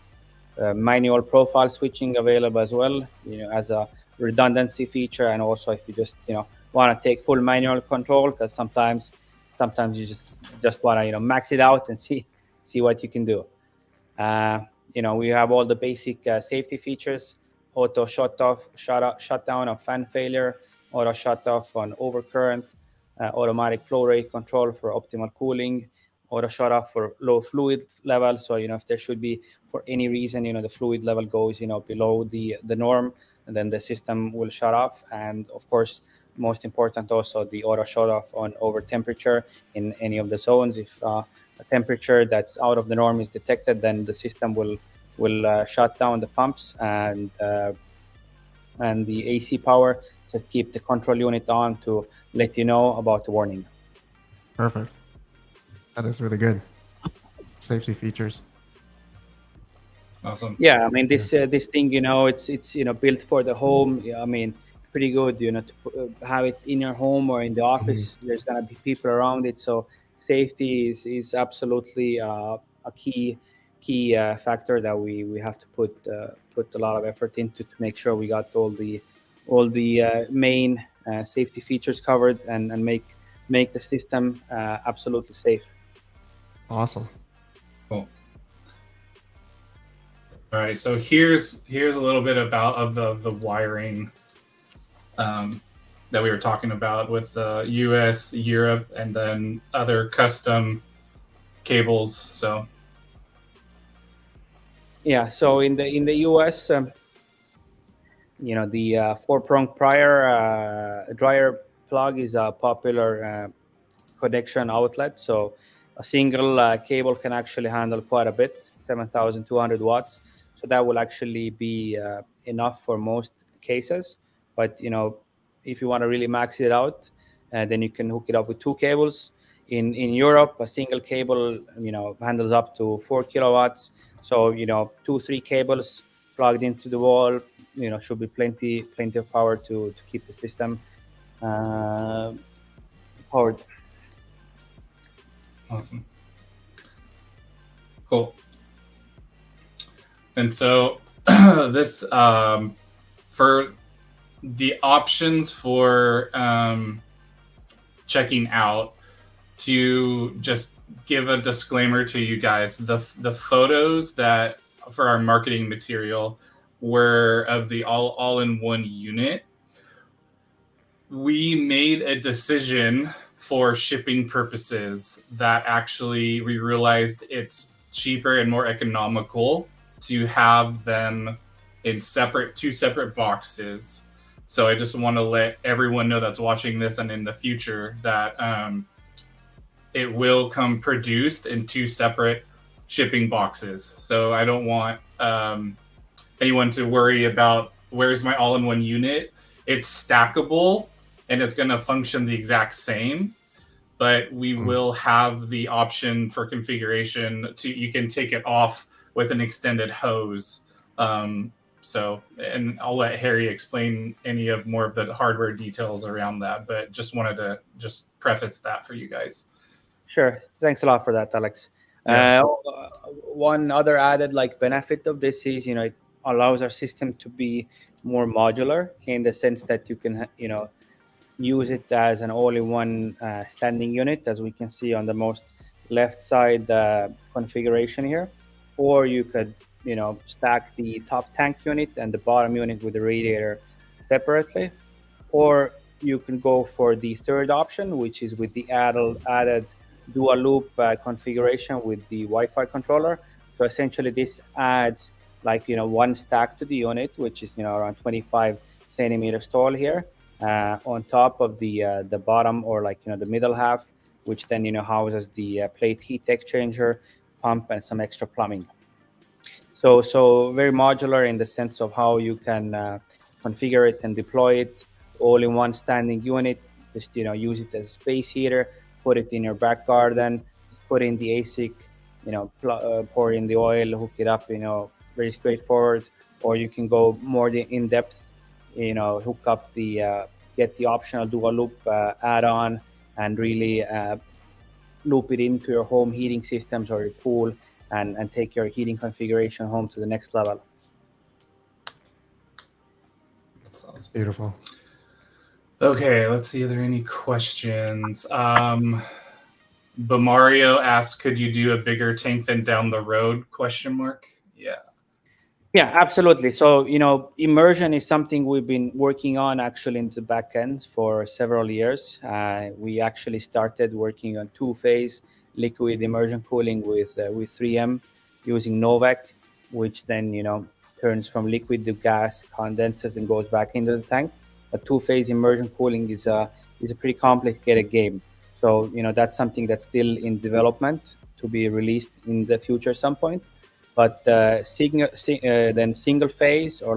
Manual profile switching available as well, as a redundancy feature, and also if you just want to take full manual control, because sometimes you just want to max it out and see what you can do. We have all the basic safety features: auto shutdown of fan failure, auto shut off on overcurrent, automatic flow rate control for optimal cooling, auto shut off for low fluid level. So if there should be, for any reason, the fluid level goes below the norm, and then the system will shut off. And of course, most important also, the auto shut off on over temperature in any of the zones. If a temperature that's out of the norm is detected, then the system will shut down the pumps and the AC power. Just keep the control unit on to let you know about the warning. Perfect. That is really good. Safety features. Awesome. Yeah, I mean this thing, it's built for the home. I mean, it's pretty good, to have it in your home or in the office. There's gonna be people around it, so safety is absolutely a key factor that we have to put a lot of effort into to make sure we got all the main safety features covered and make the system absolutely safe. Awesome. Cool. All right, so here's a little bit of the wiring that we were talking about with the US, Europe, and then other custom cables. So yeah, so in the US, the 4-prong dryer plug is a popular connection outlet. So a single cable can actually handle quite a bit, 7,200 watts. So that will actually be enough for most cases. But if you want to really max it out, then you can hook it up with 2 cables. In Europe, a single cable, handles up to 4 kilowatts. So 2-3 cables plugged into the wall, should be plenty of power to keep the system powered. Awesome. Cool. And so this for the options for checking out, to just give a disclaimer to you guys, the photos that for our marketing material were of the all-in-one unit. We made a decision for shipping purposes that actually we realized it's cheaper and more economical to have them in two separate boxes. So I just want to let everyone know that's watching this and in the future that it will come produced in two separate shipping boxes. So I don't want anyone to worry about where's my all-in-one unit. It's stackable and it's going to function the exact same, but we will have the option for configuration you can take it off with an extended hose. So, and I'll let Harry explain more of the hardware details around that, but just wanted to just preface that for you guys. Sure. Thanks a lot for that, Alex. Yeah. One other added benefit of this is, it allows our system to be more modular in the sense that you can, use it as an all-in-one standing unit, as we can see on the most left side configuration here. Or you could, stack the top tank unit and the bottom unit with the radiator separately. Or you can go for the third option, which is with the added dual loop configuration with the Wi-Fi controller. So essentially this adds one stack to the unit, which is around 25 centimeters tall here, on top of the bottom, or the middle half, which then houses the plate heat exchanger, pump, and some extra plumbing. So very modular in the sense of how you can configure it and deploy it all in one standing unit. Just use it as a space heater, put it in your back garden, just put in the ASIC, pour in the oil, hook it up, very straightforward. Or you can go more in depth, hook up get the optional dual loop add-on and really loop it into your home heating systems or your pool, and take your heating configuration home to the next level. That sounds Beautiful. Okay, let's see. Are there any questions? Bamario asked, "Could you do a bigger tank than down the road?" ? Yeah, absolutely. So immersion is something we've been working on actually in the back end for several years. We actually started working on two-phase liquid immersion cooling with 3M using Novec, which then turns from liquid to gas, condenses, and goes back into the tank. A two-phase immersion cooling is a pretty complicated game. So that's something that's still in development to be released in the future some point. But then single phase, or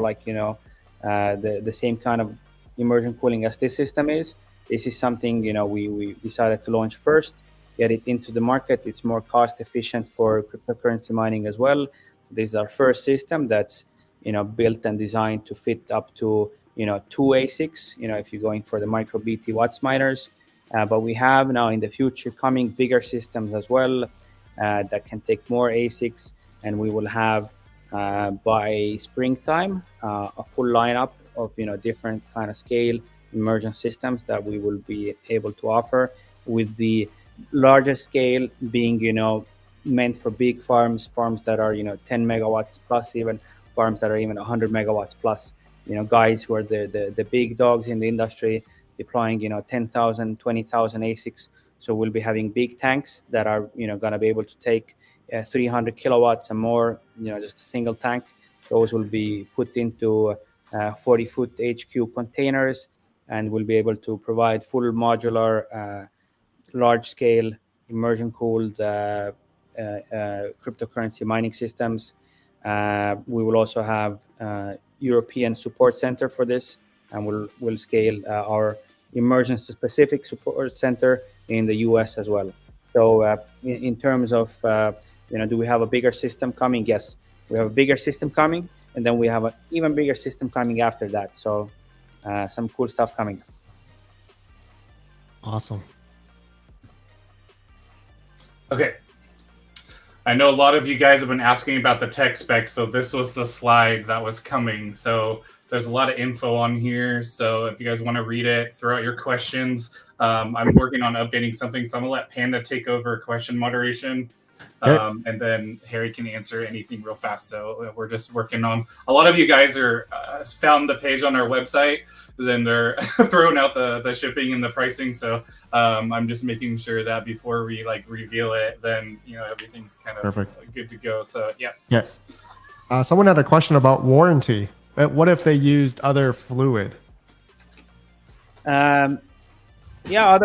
the same kind of immersion cooling as this system is. This is something we decided to launch first, get it into the market. It's more cost efficient for cryptocurrency mining as well. This is our first system that's built and designed to fit up to 2 ASICs. If you're going for the micro BT watts miners, but we have now in the future coming bigger systems as well that can take more ASICs. And we will have by springtime a full lineup of different kind of scale immersion systems that we will be able to offer, with the largest scale being meant for big farms that are 10 megawatts plus, even farms that are even 100 megawatts plus. Guys who are the big dogs in the industry, deploying 10,000, 20,000 ASICs. So we'll be having big tanks that are going to be able to take 300 kilowatts and more, just a single tank. Those will be put into 40-foot HQ containers, and we'll be able to provide full modular, large-scale, immersion-cooled cryptocurrency mining systems. We will also have European support center for this, and we'll scale our immersion-specific support center in the US as well. So in terms of do we have a bigger system coming? Yes, we have a bigger system coming, and then we have an even bigger system coming after that. So some cool stuff coming. Awesome. Okay. I know a lot of you guys have been asking about the tech specs, so this was the slide that was coming. So there's a lot of info on here. So if you guys want to read it, throw out your questions. I'm working on updating something, so I'm gonna let Panda take over question moderation. And then Harry can answer anything real fast. So we're just working on. A lot of you guys are found the page on our website, then they're throwing out the shipping and the pricing. So I'm just making sure that before we reveal it, then everything's kind of good to go. So yeah. Someone had a question about warranty. What if they used other fluid? Other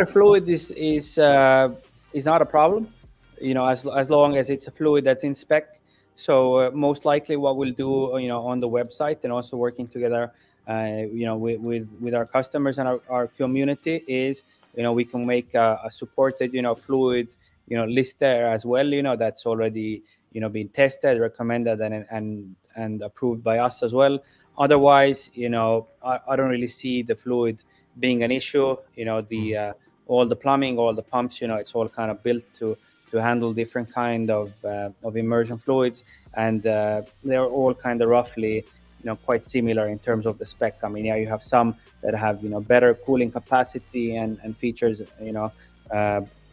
fluid is not a problem. As long as it's a fluid that's in spec. So most likely what we'll do, on the website and also working together, with our customers and our community is, we can make a supported, fluid, list there as well, that's already, been tested, recommended and approved by us as well. Otherwise, I don't really see the fluid being an issue. All the plumbing, all the pumps, it's all kind of built to handle different kind of immersion fluids, and they're all kind of roughly quite similar in terms of the spec. I mean, you have some that have better cooling capacity and features,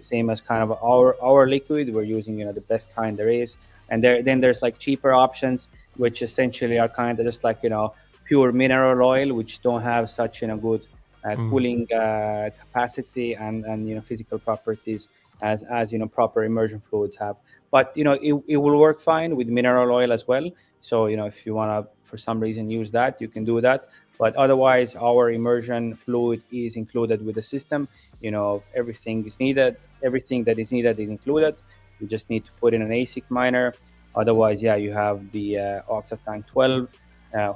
same as kind of our liquid. We're using the best kind there is, and then there's cheaper options which essentially are kind of just pure mineral oil, which don't have such good cooling capacity and physical properties as proper immersion fluids have. But it will work fine with mineral oil as well. So if you want to for some reason use that, you can do that. But otherwise, our immersion fluid is included with the system. Everything is needed. Everything that is needed is included. You just need to put in an ASIC miner. Otherwise, you have the Octotank 12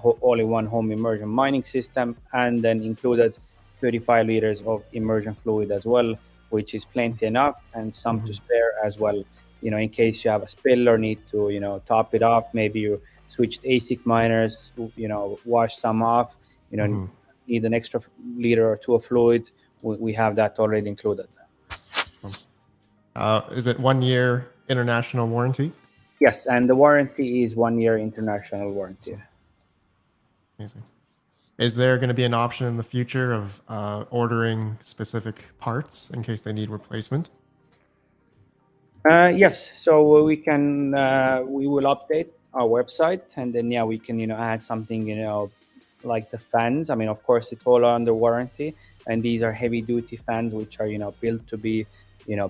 all-in-one home immersion mining system, and then included 35 liters of immersion fluid as well, which is plenty enough, and some to spare as well. In case you have a spill or need to top it off, maybe you switched ASIC miners, wash some off, need an extra liter or two of fluid, we have that already included. Is it 1 year international warranty? Yes, and the warranty is 1 year international warranty. Amazing. Is there going to be an option in the future of ordering specific parts in case they need replacement? Yes, so we will update our website, and then we can add something like the fans. I mean, of course, it's all under warranty, and these are heavy duty fans which are built to be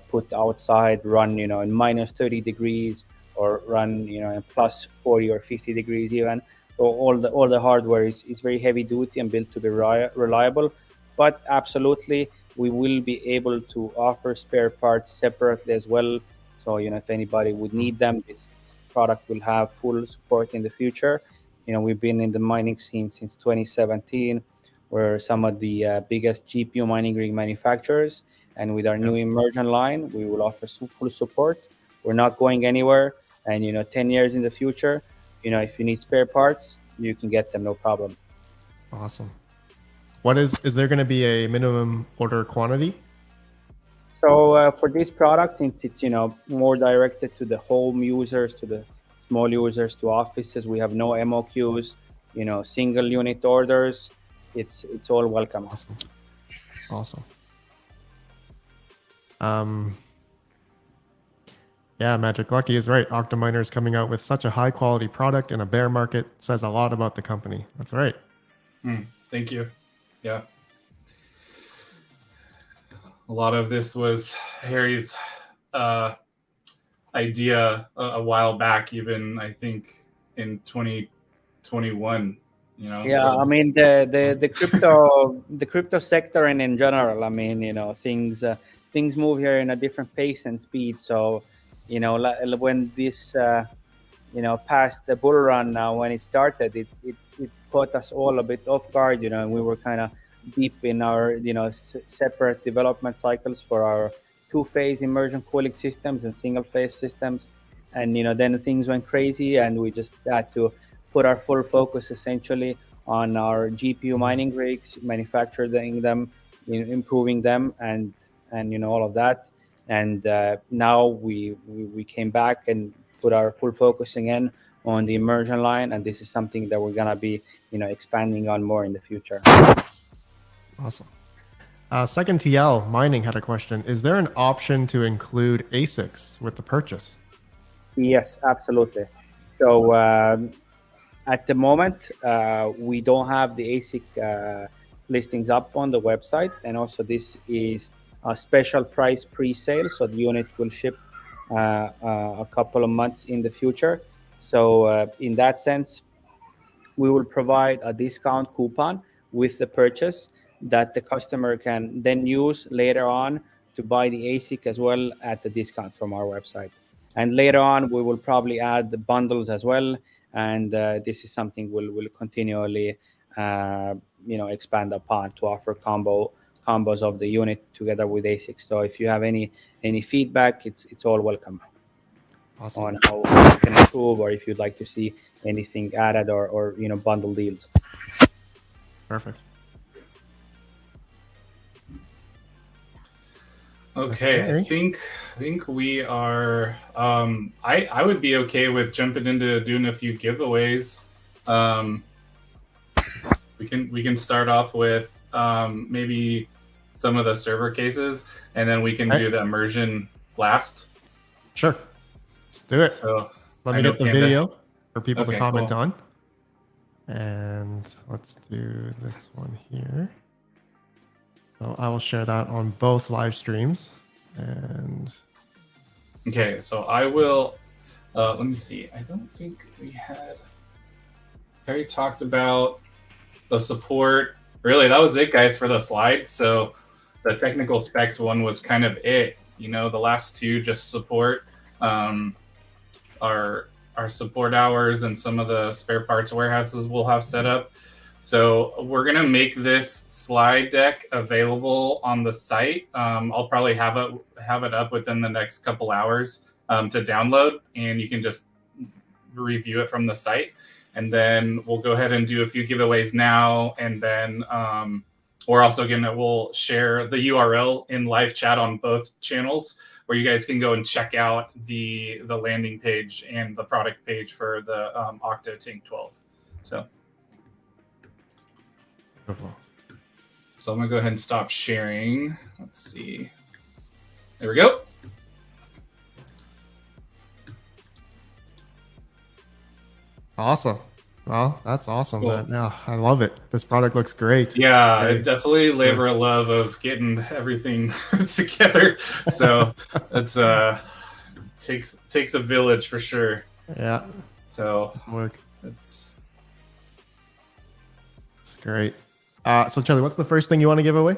put outside, run in minus 30 degrees, or run in plus 40 or 50 degrees even. So all the hardware is very heavy duty and built to be reliable. But absolutely, we will be able to offer spare parts separately as well. So if anybody would need them, this product will have full support in the future. We've been in the mining scene since 2017. We're some of the biggest GPU mining rig manufacturers, and with our new immersion line, we will offer full support. We're not going anywhere, and 10 years in the future, if you need spare parts, you can get them, no problem. Awesome. Is there going to be a minimum order quantity? So for this product, since it's more directed to the home users, to the small users, to offices, we have no MOQs, single unit orders. It's all welcome. Awesome. Yeah, Magic Lucky is right. Octominer is coming out with such a high quality product in a bear market. Says a lot about the company. That's right. Thank you. Yeah. A lot of this was Harry's idea a while back, even I think in 2021. I mean the crypto sector and in general, I mean things move here in a different pace and speed. So when this past the bull run, when it started, it caught us all a bit off guard, and we were kind of deep in our separate development cycles for our two-phase immersion cooling systems and single-phase systems. And then things went crazy, and we just had to put our full focus essentially on our GPU mining rigs, manufacturing them, improving them, and all of that. And now we came back and put our full focus again on the immersion line, and this is something that we're gonna be expanding on more in the future. Awesome. Second TL Mining had a question. Is there an option to include ASICs with the purchase? Yes, absolutely. So at the moment, we don't have the ASIC listings up on the website, and also this is a special price pre-sale, so the unit will ship a couple of months in the future. So in that sense, we will provide a discount coupon with the purchase that the customer can then use later on to buy the ASIC as well at the discount from our website. And later on, we will probably add the bundles as well. And this is something we'll continually expand upon to offer combos of the unit together with ASICs. So if you have any feedback, it's all welcome. Awesome. On how you can improve, or if you'd like to see anything added, or bundle deals. Perfect. Okay, I think we are. I would be okay with jumping into doing a few giveaways. We can start off with maybe some of the server cases, and then we can do the immersion last. Sure. Let's do it. So let me get the video for people to comment on. And let's do this one here. So I will share that on both live streams. And okay, so I will. Let me see. I don't think we had. Harry talked about the support. Really, that was it, guys, for the slide. So the technical specs one was kind of it. The last two just support. Our support hours and some of the spare parts warehouses we'll have set up. So we're gonna make this slide deck available on the site. I'll probably have it up within the next couple hours to download, and you can just review it from the site. And then we'll go ahead and do a few giveaways now, and then we'll share the URL in live chat on both channels, where you guys can go and check out the landing page and the product page for the Octotank 12. So I'm gonna go ahead and stop sharing. Let's see. There we go. awesome. Well, that's awesome. Cool. Yeah, I love it. This product looks great. Yeah, it definitely labor of love of getting everything together. So it's takes a village for sure. Yeah. So it's great. So Charlie, what's the first thing you want to give away?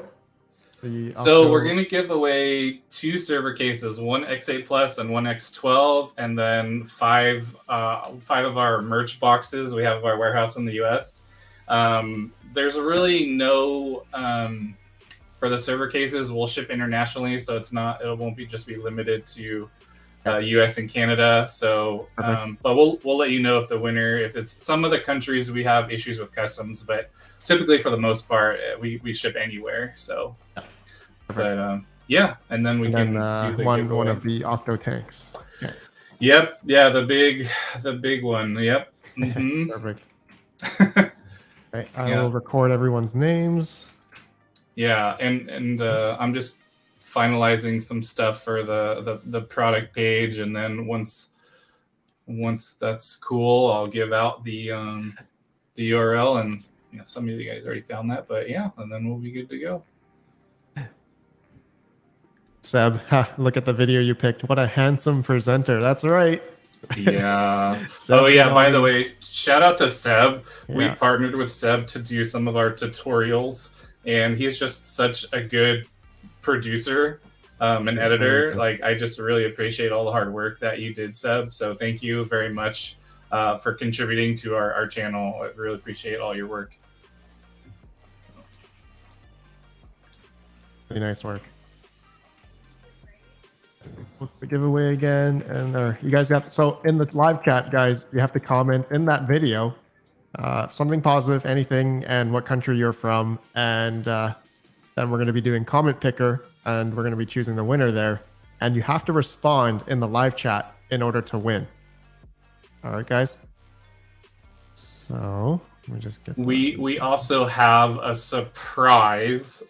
So we're going to give away 2 server cases, one X8 Plus and one X12, and then 5 of our merch boxes. We have our warehouse in the US. There's really no for the server cases. We'll ship internationally, so it won't be just be limited to US and Canada. So, but we'll let you know if the winner. If it's some of the countries, we have issues with customs, but typically for the most part, we ship anywhere. So, but yeah, and then we can do the one of the Octotanks. Okay. Yep, yeah, the big one. Yep. Mm-hmm. Perfect. Okay, I will record everyone's names. Yeah, and I'm just finalizing some stuff for the product page, and then once that's cool, I'll give out the URL, and some of you guys already found that, but yeah, and then we'll be good to go. Seb, look at the video you picked. What a handsome presenter. That's right. Yeah. Oh yeah, by the way, shout out to Seb. Yeah. We partnered with Seb to do some of our tutorials, and he's just such a good producer and editor. Like, I just really appreciate all the hard work that you did, Seb. So thank you very much for contributing to our channel. I really appreciate all your work. Really nice work. what's the giveaway again? And you guys got, so in the live chat, guys, you have to comment in that video something positive, anything, and what country you're from. And then we're going to be doing comment picker, and we're going to be choosing the winner there. And you have to respond in the live chat in order to win. All right, guys. So let me just get. We also have a surprise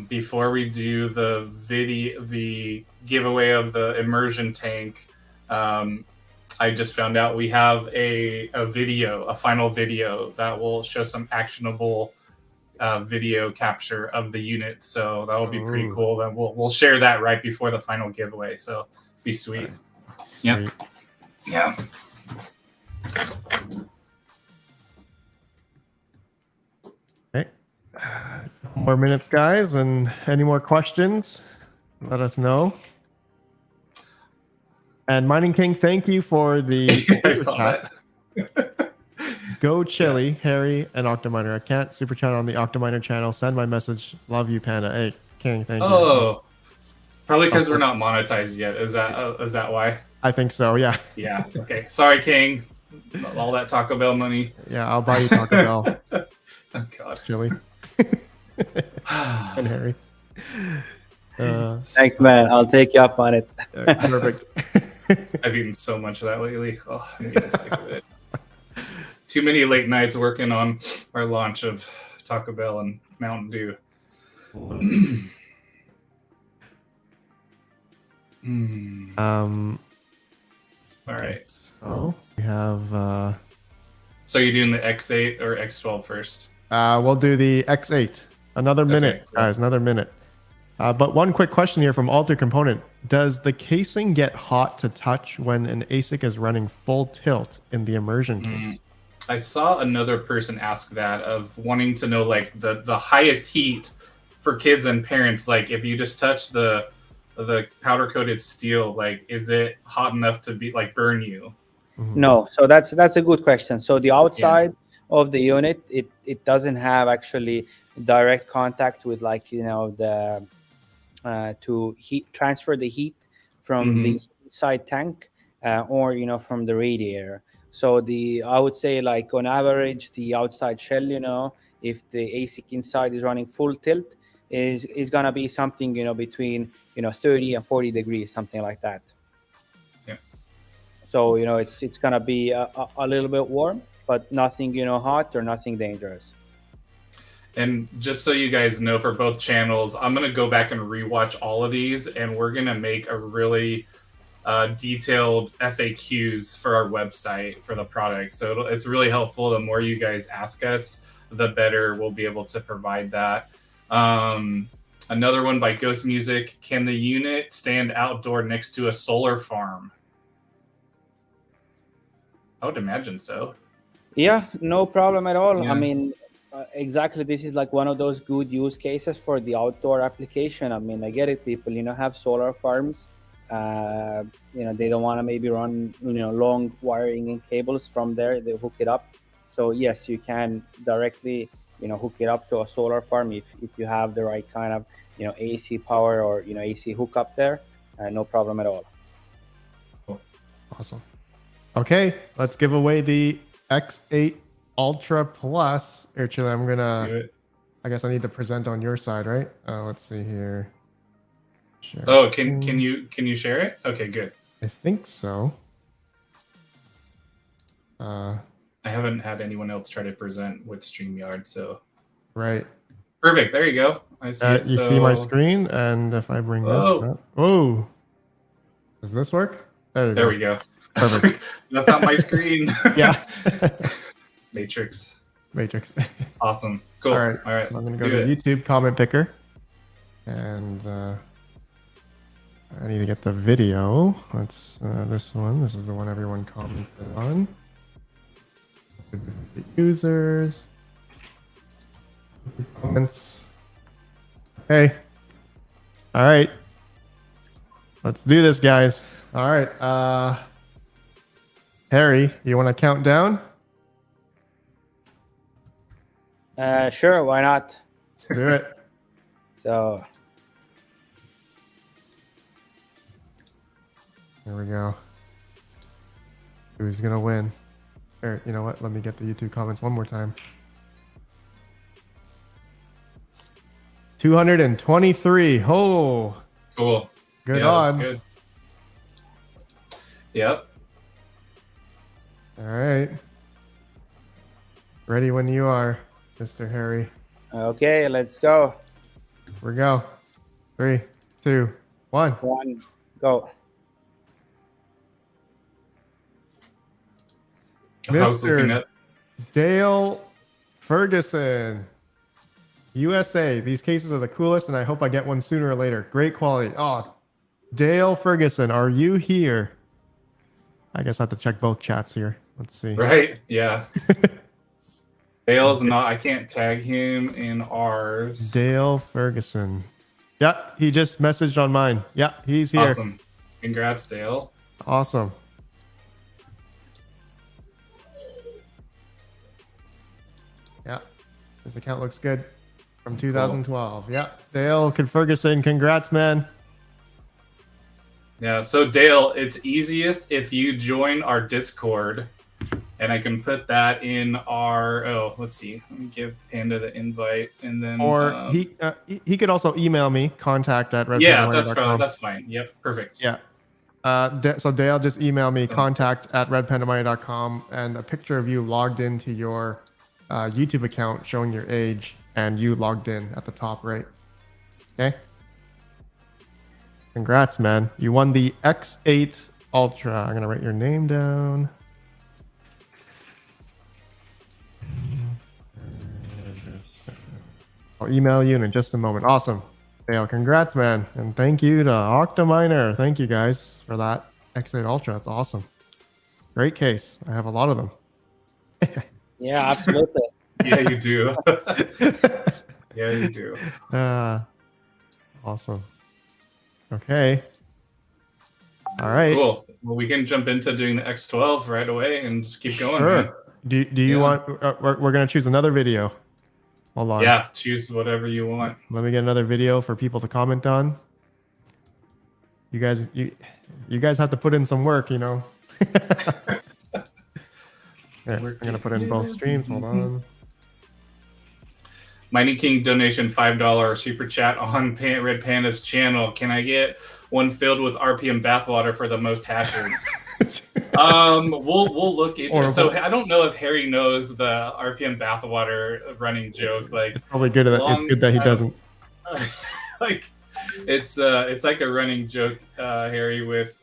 before we do the giveaway of the immersion tank. I just found out we have a final video that will show some actionable video capture of the unit. So that will be pretty cool. Then we'll share that right before the final giveaway. So be sweet. Sweet. Yeah. Okay. More minutes, guys, and any more questions, let us know. And Mining King, thank you for the I saw chat. that. Go Chili, Harry, and Octominer. I can't super chat on the Octominer channel. Send my message. Love you, Panda. Hey, King, thank you. Oh, probably because we're not monetized yet. Is that why? I think so, yeah. Yeah. Okay. Sorry, King. All that Taco Bell money. Yeah, I'll buy you Taco Bell. Oh, God. Chili. And Harry. Thanks, man. I'll take you up on it. Perfect. I've eaten so much of that lately. Oh, I'm getting sick of it. Too many late nights working on our launch of Taco Bell and Mountain Dew. All right. So we have. So you're doing the X8 or X12 first? We'll do the X8. Another minute, cool. guys. Another minute. But one quick question here from Alter Component. Does the casing get hot to touch when an ASIC is running full tilt in the immersion case? I saw another person ask that, of wanting to know like the highest heat for kids and parents. Like if you just touch the powder coated steel, like is it hot enough to be like burn you? No, so that's a good question. So the outside of the unit, it doesn't have actually direct contact with, like, you know, the to transfer the heat from the inside tank or, you know, from the radiator. So I would say, like, on average, the outside shell, you know, if the ASIC inside is running full tilt, is gonna be something, you know, between, you know, 30 and 40 degrees, something like that. Yeah. So, you know, it's gonna be a little bit warm, but nothing, you know, hot or nothing dangerous. And just so you guys know, for both channels, I'm going to go back and rewatch all of these, and we're going to make a really detailed FAQs for our website for the product. So it's really helpful. The more you guys ask us, the better we'll be able to provide that. Another one by Ghost Music. Can the unit stand outdoor next to a solar farm? I would imagine so. Yeah, no problem at all. Yeah. I mean, exactly, this is like one of those good use cases for the outdoor application. I mean, I get it. People, you know, have solar farms. You know, they don't want to maybe run, you know, long wiring and cables from there. They hook it up. So yes, you can directly, you know, hook it up to a solar farm if you have the right kind of, you know, AC power or, you know, AC hookup there. No problem at all. Awesome. Okay, let's give away the X8 Ultra Plus. Actually, I'm gonna Do it. I guess I need to present on your side, right? Let's see here. Share Oh, screen. can you share it? Okay, good. I think so. I haven't had anyone else try to present with StreamYard, so Right. perfect. There you go. I see it. You see my screen, and if I bring this up, oh, does this work? There we go. Perfect. That's not my screen. Yeah. Matrix. Awesome. Cool. All right. So I'm gonna go to YouTube comment picker, and I need to get the video. Let's this one. This is the one everyone commented on. The users. Comments. Hey. All right. Let's do this, guys. All right. Harry, you want to count down? Sure, why not? Let's do it. So There we go. Who's gonna win? Or, you know what? Let me get the YouTube comments one more time. 223. Oh, Cool. good Yeah, that's odds. good. Yep. All right. Ready when you are, Mr. Harry. Okay, let's go. Here we go. 3, 2, 1. 1, go. How's looking Mr. at Dale Ferguson, USA. These cases are the coolest, and I hope I get one sooner or later. Great quality. Oh, Dale Ferguson, are you here? I guess I have to check both chats here. Let's see. right? Yeah. Dale's not. I can't tag him in ours. Dale Ferguson. Yeah, he just messaged on mine. Yeah, he's here. Awesome. Congrats, Dale. Awesome. Yeah, his account looks good from 2012. Yeah, Dale Ferguson, congrats, man. Yeah. So Dale, it's easiest if you join our Discord, and I can put that in our. Oh, let's see. Let me give Panda the invite, and then. Or he could also email me, contact@redpandaway.com. Yeah, that's fine. Yep, perfect. Yeah. So Dale, just email me, contact@redpandaway.com, and a picture of you logged into your YouTube account showing your age and you logged in at the top right. Okay. Congrats, man. You won the X8 Ultra. I'm going to write your name down. I'll email you in just a moment. Awesome. Dale, congrats, man. And thank you to Octominer. Thank you guys for that X8 Ultra. That's awesome. Great case. I have a lot of them. Yeah, absolutely. Yeah, you do. Yeah, you do. Awesome. Okay. All right. Cool. Well, we can jump into doing the X12 right away and just keep going. Sure. Man. Do you want? We're gonna choose another video. Hold on. Yeah, choose whatever you want. Let me get another video for people to comment on. You guys have to put in some work, you know. Here, I'm gonna put in both streams. Hold on. Mighty King donation $5 super chat on Red Panda's channel. Can I get one filled with RPM bathwater for the most hashers? We'll look into it. So I don't know if Harry knows the RPM bathwater running joke. Like It's probably good. It's good that he doesn't. Like it's like a running joke, Harry, with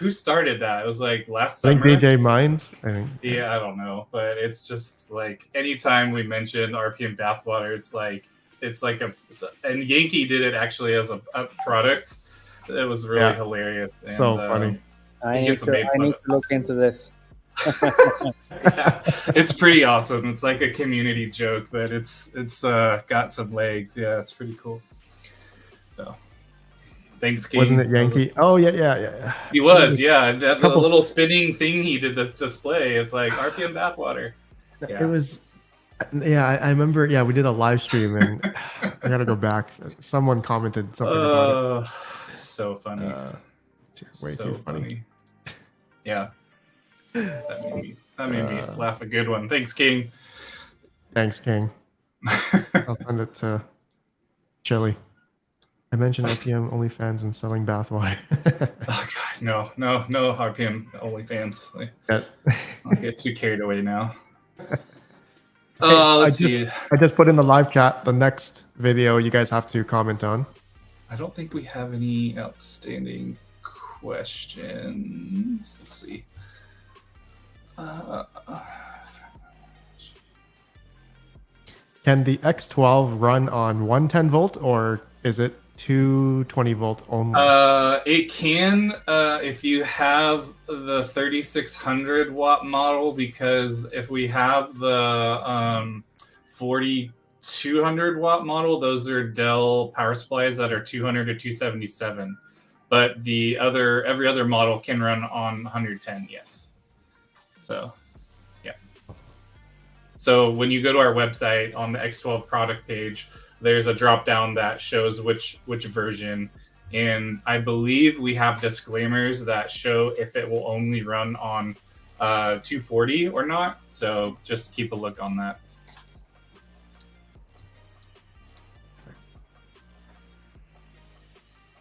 who started that? It was like last I summer. think DJ Minds. I think. Yeah, I don't know, but it's just like anytime we mention RPM bathwater, it's like and Yankee did it actually as a product. It was really hilarious. And, so funny. I need to look into this. Yeah, it's pretty awesome. It's like a community joke, but it's got some legs. Yeah, it's pretty cool. So, thanks, King. Wasn't it Yankee? Oh yeah. He was, yeah. That the little spinning thing he did this display. It's like RPM bathwater. Yeah. It was. Yeah, I remember. Yeah, we did a live stream, and I gotta go back. Someone commented something about it. So funny. Way too funny. Yeah. That made me laugh a good one. Thanks, King. Thanks, King. I'll send it to Chili. I mentioned RPM OnlyFans and selling bathwater. Oh God, no RPM OnlyFans. I'll get too carried away now. Let's see. I just put in the live chat the next video you guys have to comment on. I don't think we have any outstanding questions. Let's see. Can the X12 run on 110 volt or is it 220 volt only? It can if you have the 3600 watt model, because if we have the 4200 watt model, those are Dell power supplies that are 200 to 277. But every other model can run on 110, yes. So, yeah. So when you go to our website on the X12 product page, there's a drop down that shows which version, And I believe we have disclaimers that show if it will only run on 240 or not. So just keep a look on that.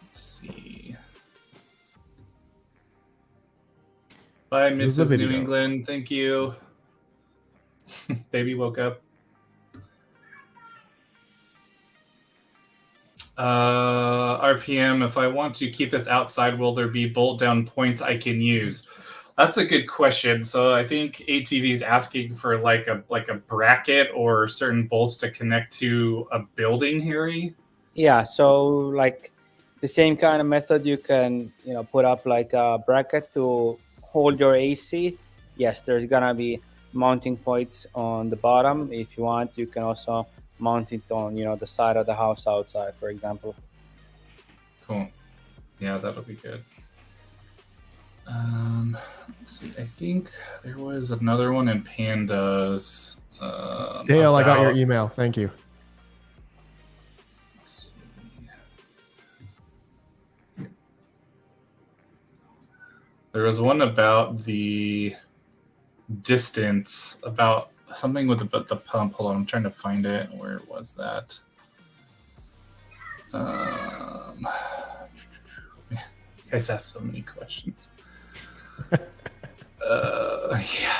Let's see. Bye, This is the Mrs. New video. England. Thank you. Baby woke up. RPM, if I want to keep this outside, will there be bolt down points I can use? That's a good question. So I think ATV is asking for like a bracket or certain bolts to connect to a building, Harry. Yeah, so like the same kind of method, you can put up like a bracket to hold your AC. Yes, there's gonna be mounting points on the bottom. If you want, you can also mount it on the side of the house outside, for example. Cool. Yeah, that'll be good. Let's see. I think there was another one in Pandas. Dale, I got your email. Thank you. Let's see. There was one about the distance, about something with the pump. Hold on, I'm trying to find it. Where was that? You guys ask so many questions.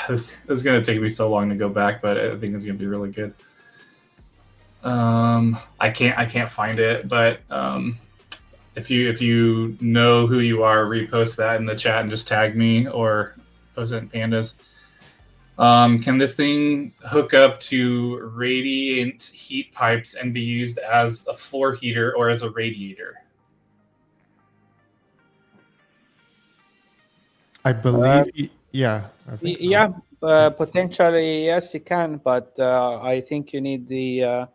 This is going to take me so long to go back, but I think it's going to be really good. I can't find it, but if you know who you are, repost that in the chat and just tag me or post it in Pandas. Can this thing hook up to radiant heat pipes and be used as a floor heater or as a radiator? I believe, yeah. I think so. Yeah, potentially yes, you can, but I think you need the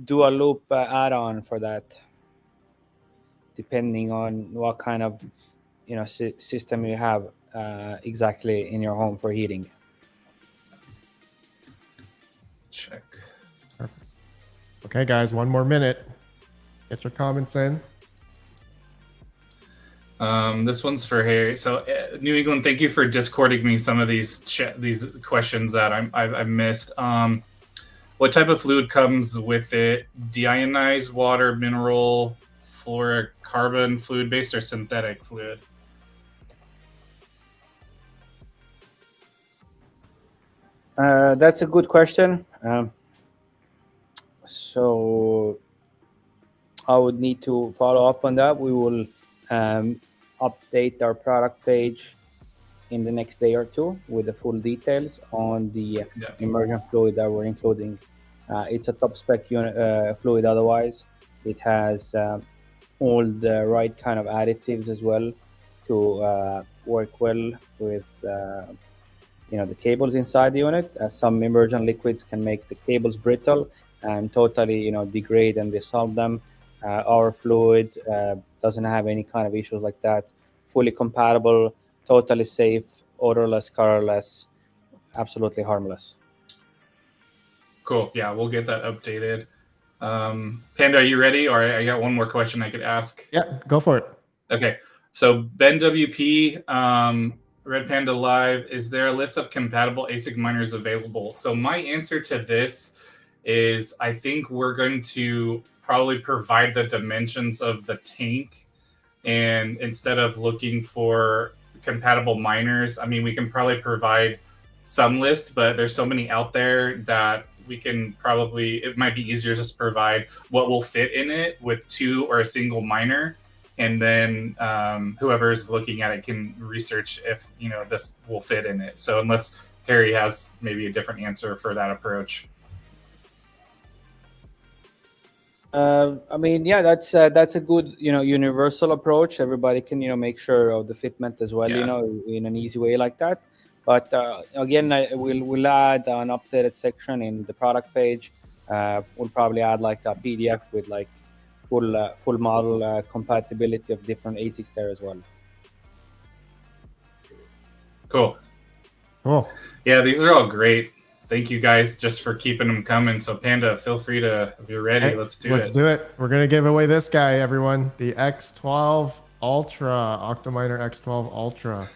dual loop add-on for that, depending on what kind of system you have exactly in your home for heating. Check. Perfect. Okay, guys, one more minute. Get your comments in. This one's for Harry. So, New England, thank you for discording me some of these questions that I've missed. What type of fluid comes with it? Deionized water, mineral, fluorocarbon, fluid-based, or synthetic fluid? That's a good question. So I would need to follow up on that. We will update our product page in the next day or two with the full details on the immersion fluid that we're including. It's a top spec fluid. Otherwise, it has all the right kind of additives as well to work well with the cables inside the unit. Some immersion liquids can make the cables brittle and totally degrade and dissolve them. Our fluid doesn't have any kind of issues like that. Fully compatible, totally safe, odorless, colorless, absolutely harmless. Cool. Yeah, we'll get that updated. Panda, are you ready? Or I got one more question I could ask. Yeah, go for it. Okay. So Ben WP, Red Panda Live, is there a list of compatible ASIC miners available? So my answer to this is I think we're going to probably provide the dimensions of the tank, and instead of looking for compatible miners, I mean, we can probably provide some list, but there's so many out there that we can probably, it might be easier just to provide what will fit in it with two or a single miner. And then whoever's looking at it can research if this will fit in it. So unless Harry has maybe a different answer for that approach. I mean, yeah, that's a good universal approach. Everybody can make sure of the fitment as well, in an easy way like that. But again, we'll add an updated section in the product page. We'll probably add like a PDF with like full model compatibility of different ASICs there as well. Cool. Cool. Yeah, these are all great. thank you guys just for keeping them coming. So Panda, feel free to, if you're ready, Hey, let's do it. We're gonna give away this guy, everyone. The X12 ULTRA, Octominer X12 ULTRA.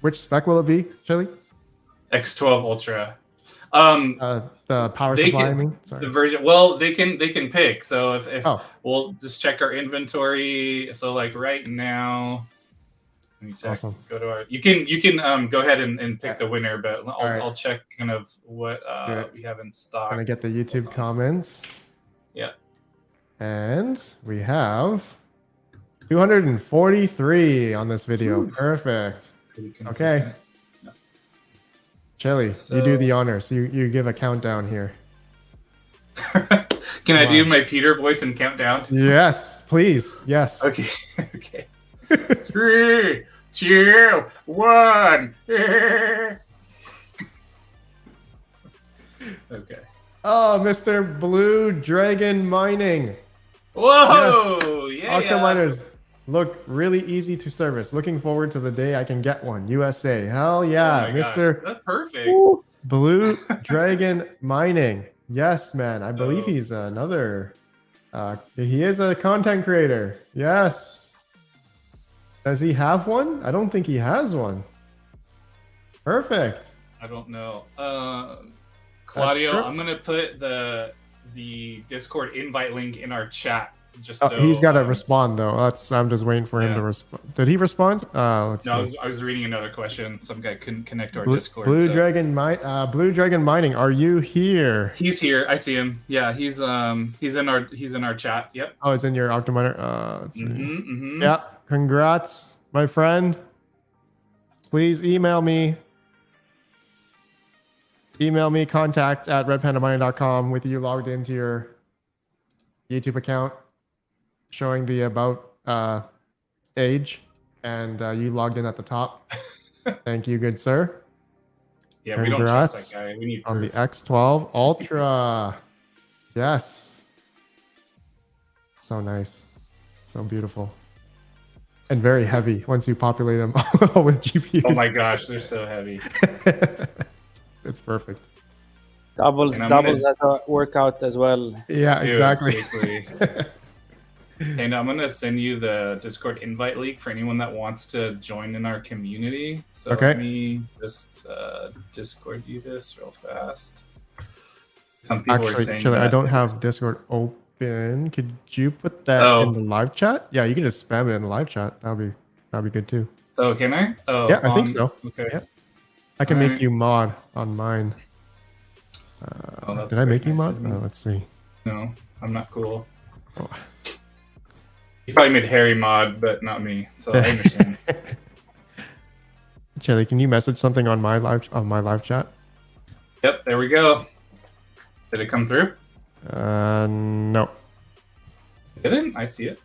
Which spec will it be, Chili? X12 Ultra. The power They supply, can, I mean. Sorry. the version. Well, they can pick. So if Oh. we'll just check our inventory. So like right now, let me check. Awesome. Go to our. You can go ahead and pick the winner, but I'll right. check kind of what we have in stock. Gonna get the YouTube comments. Yeah. And we have 243 on this video. Ooh. Perfect. Pretty Okay. consistent. Chili, you do the honors. You give a countdown here. Can I do my Peter voice and count down? Yes, please. Yes. Okay. Okay. 3, 2, 1. Okay. Oh, Mr. Blue Dragon Mining. Whoa! Yes. Yeah. Octominers look really easy to service. Looking forward to the day I can get one. USA. Hell yeah, Oh my Mr. gosh, that's perfect. Blue Dragon Mining. Yes, man. I believe Oh. he's another. He is a content creator. Yes. Does he have one? I don't think he has one. Perfect. I don't know. Claudio, That's I'm gonna put the Discord invite link in our chat. Just Oh, so he's got to respond though. I'm just waiting for him Yeah. to respond. Did he respond? Let's No, see. I was reading another question. Some guy couldn't connect to our Blue, Discord. Blue so- Dragon Blue Dragon Mining. Are you here? He's here. I see him. Yeah, he's in our chat. Yep. Oh, it's in your Octominer. Let's see. Mm-hmm. Yeah. Congrats, my friend. Please email me. Email me contact@redpandamining.com with you logged into your YouTube account, showing the about age, and you logged in at the top. Thank you, good sir. Yeah, we don't trust Congrats that guy. We need on the proof. X12 ULTRA. Yes. So nice. So beautiful. And very heavy once you populate them with GPUs. Oh my gosh, they're so heavy. It's perfect. Doubles And I'm doubles as a workout as well. Yeah, Dude, exactly. seriously. And I'm gonna send you the Discord invite link for anyone that wants to join in our community. So Okay. let me just Discord you this real fast. Some people are Actually, saying Chili, I that don't have Discord open. Could you put that Oh. in the live chat? Yeah, you can just spam it in the live chat. That'd be good too. Oh, can I? Oh, Yeah, I think so. Okay. Yeah. I can Alright. make you mod on mine. Oh, that's Did I make very you nice mod? of you. Let's see. No, I'm not cool. Oh. You probably made Harry mod, but not me. So I understand. Chili, can you message something on my live chat? Yep, there we go. Did it come through? No. Didn't? I see it.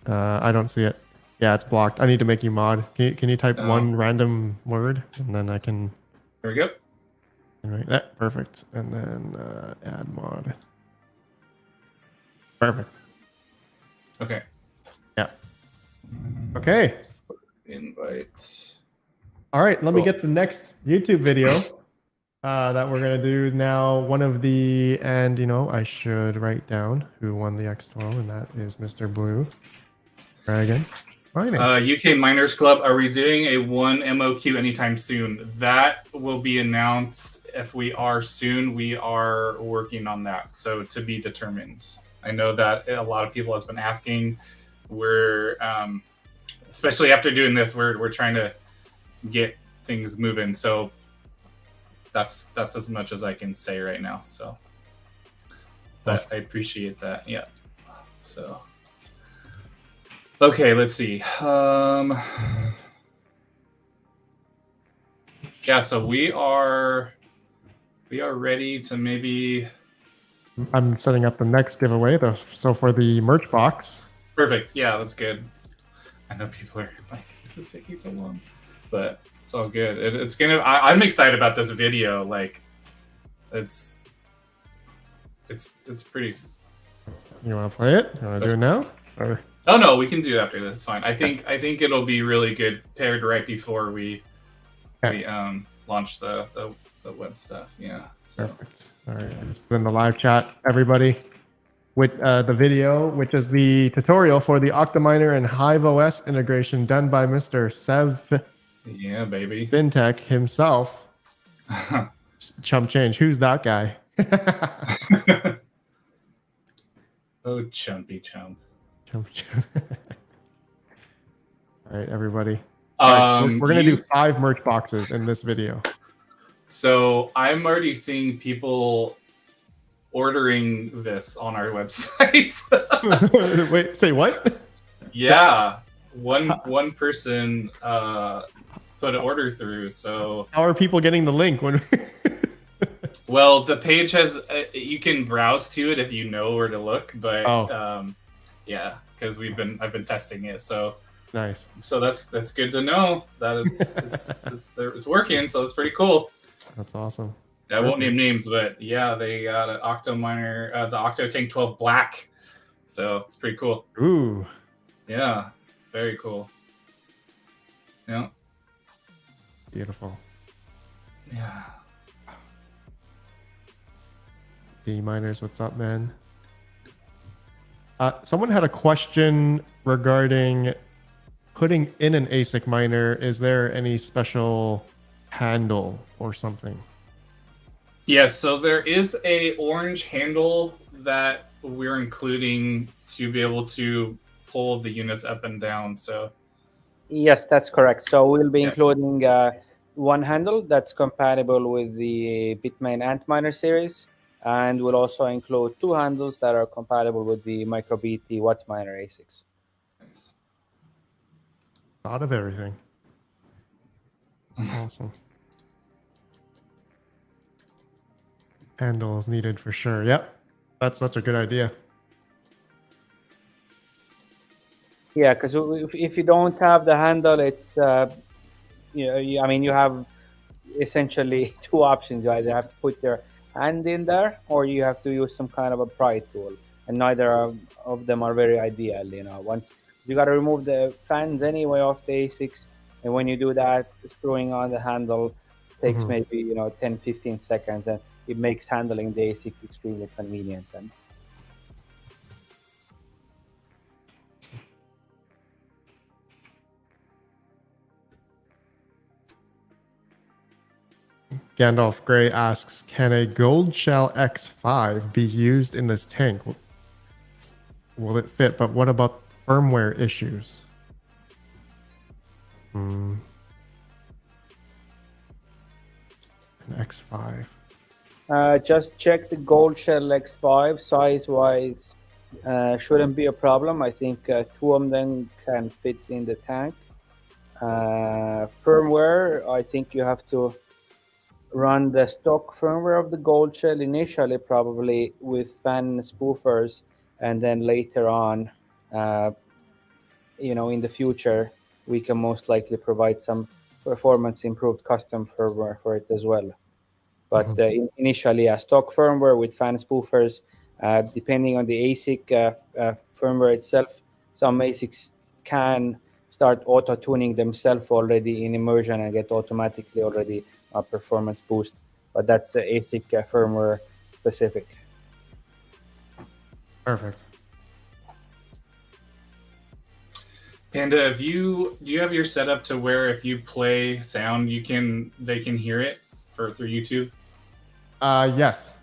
I don't see it. Yeah, it's blocked. I need to make you mod. Can you type Oh. one random word and then I can There we go. write that? Perfect. And then add mod. Perfect. Okay. Yeah. Okay. Invite. All right. Let me Cool. get the next YouTube video that we're gonna do now. One of the I should write down who won the X12, and that is Mr. Blue Dragon Mining. UK Miners Club, are we doing a 1 MOQ anytime soon? That will be announced if we are soon. We are working on that, so to be determined. I know that a lot of people has been asking. We're especially after doing this, we're trying to get things moving. So that's as much as I can say right now. So, but Awesome. I appreciate that. Yeah. So. Okay, let's see. Yeah, so we are ready to maybe. I'm setting up the next giveaway. So for the merch box. Perfect. Yeah, that's good. I know people are like, this is taking so long, but it's all good. It's gonna. I'm excited about this video. Like, it's pretty. You want to play it? You want to do it now? Or... Oh no, we can do it after this. It's fine. I think it'll be really good paired right before we launch the web stuff. Yeah. So Perfect. All right. I just put in the live chat, everybody, with the video, which is the tutorial for the Octominer and Hive OS integration done by Mr. Sev yeah, baby. FinTech himself. Chump change. Who's that guy? Oh, chumpy chump. Chump. All right, everybody. Guys, we're gonna do 5 merch boxes in this video. So I'm already seeing people ordering this on our website. Wait, say what? Yeah, one person put an order through. So how are people getting the link when? Well, the page has you can browse to it if you know where to look, but yeah, because I've been testing it, so nice. So that's good to know that it's working. So it's pretty cool. That's awesome. I won't name names, but yeah, they got an Octominer, the Octotank 12 Black. So it's pretty cool. Ooh. Yeah, very cool. Yeah. Beautiful. Yeah. D miners, what's up, man? Someone had a question regarding putting in an ASIC miner. Is there any special handle or something? Yes, so there is a orange handle that we're including to be able to pull the units up and down. So yes, that's correct. So we'll be including one handle that's compatible with the Bitmain Antminer series, and we'll also include 2 handles that are compatible with the MicroBT Wattminer ASICs. nice. Thought of everything. Awesome. Handles needed for sure. Yep. That's such a good idea. Yeah, because if you don't have the handle, it's I mean, you have essentially 2 options. You either have to put your hand in there, or you have to use some kind of a pry tool, and neither of them are very ideal. Once you got to remove the fans anyway off the ASICs, and when you do that, screwing on the handle takes maybe 10-15 seconds, and it makes handling the ASIC extremely convenient. And Gandalf Grey asks, can a Gold Shell X5 be used in this tank? Will it fit? But what about firmware issues? An X5. just check the Gold Shell X5 size-wise. Shouldn't be a problem. I think 2 of them can fit in the tank. Firmware, I think you have to run the stock firmware of the Gold Shell initially, probably with fan spoofers, and then later on, in the future, we can most likely provide some performance improved custom firmware for it as well. But initially, a stock firmware with fan spoofers, depending on the ASIC firmware itself, some ASICs can start auto-tuning themselves already in Immersion and get automatically already a performance boost. But that's the ASIC firmware specific. Perfect. Panda, do you have your setup to where if you play sound, they can hear it through YouTube? Yes.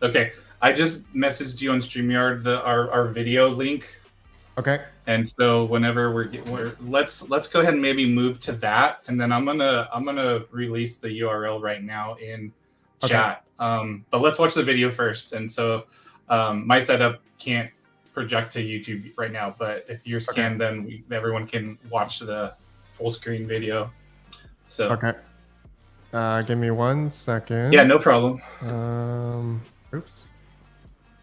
Okay, I just messaged you on StreamYard our video link. Okay. And so whenever let's go ahead and maybe move to that, and then I'm gonna release the URL right now in chat. But let's watch the video first. And so my setup can't project to YouTube right now, but if yours can, then everyone can watch the full screen video. So okay. Give me 1 second. Yeah, no problem. Oops.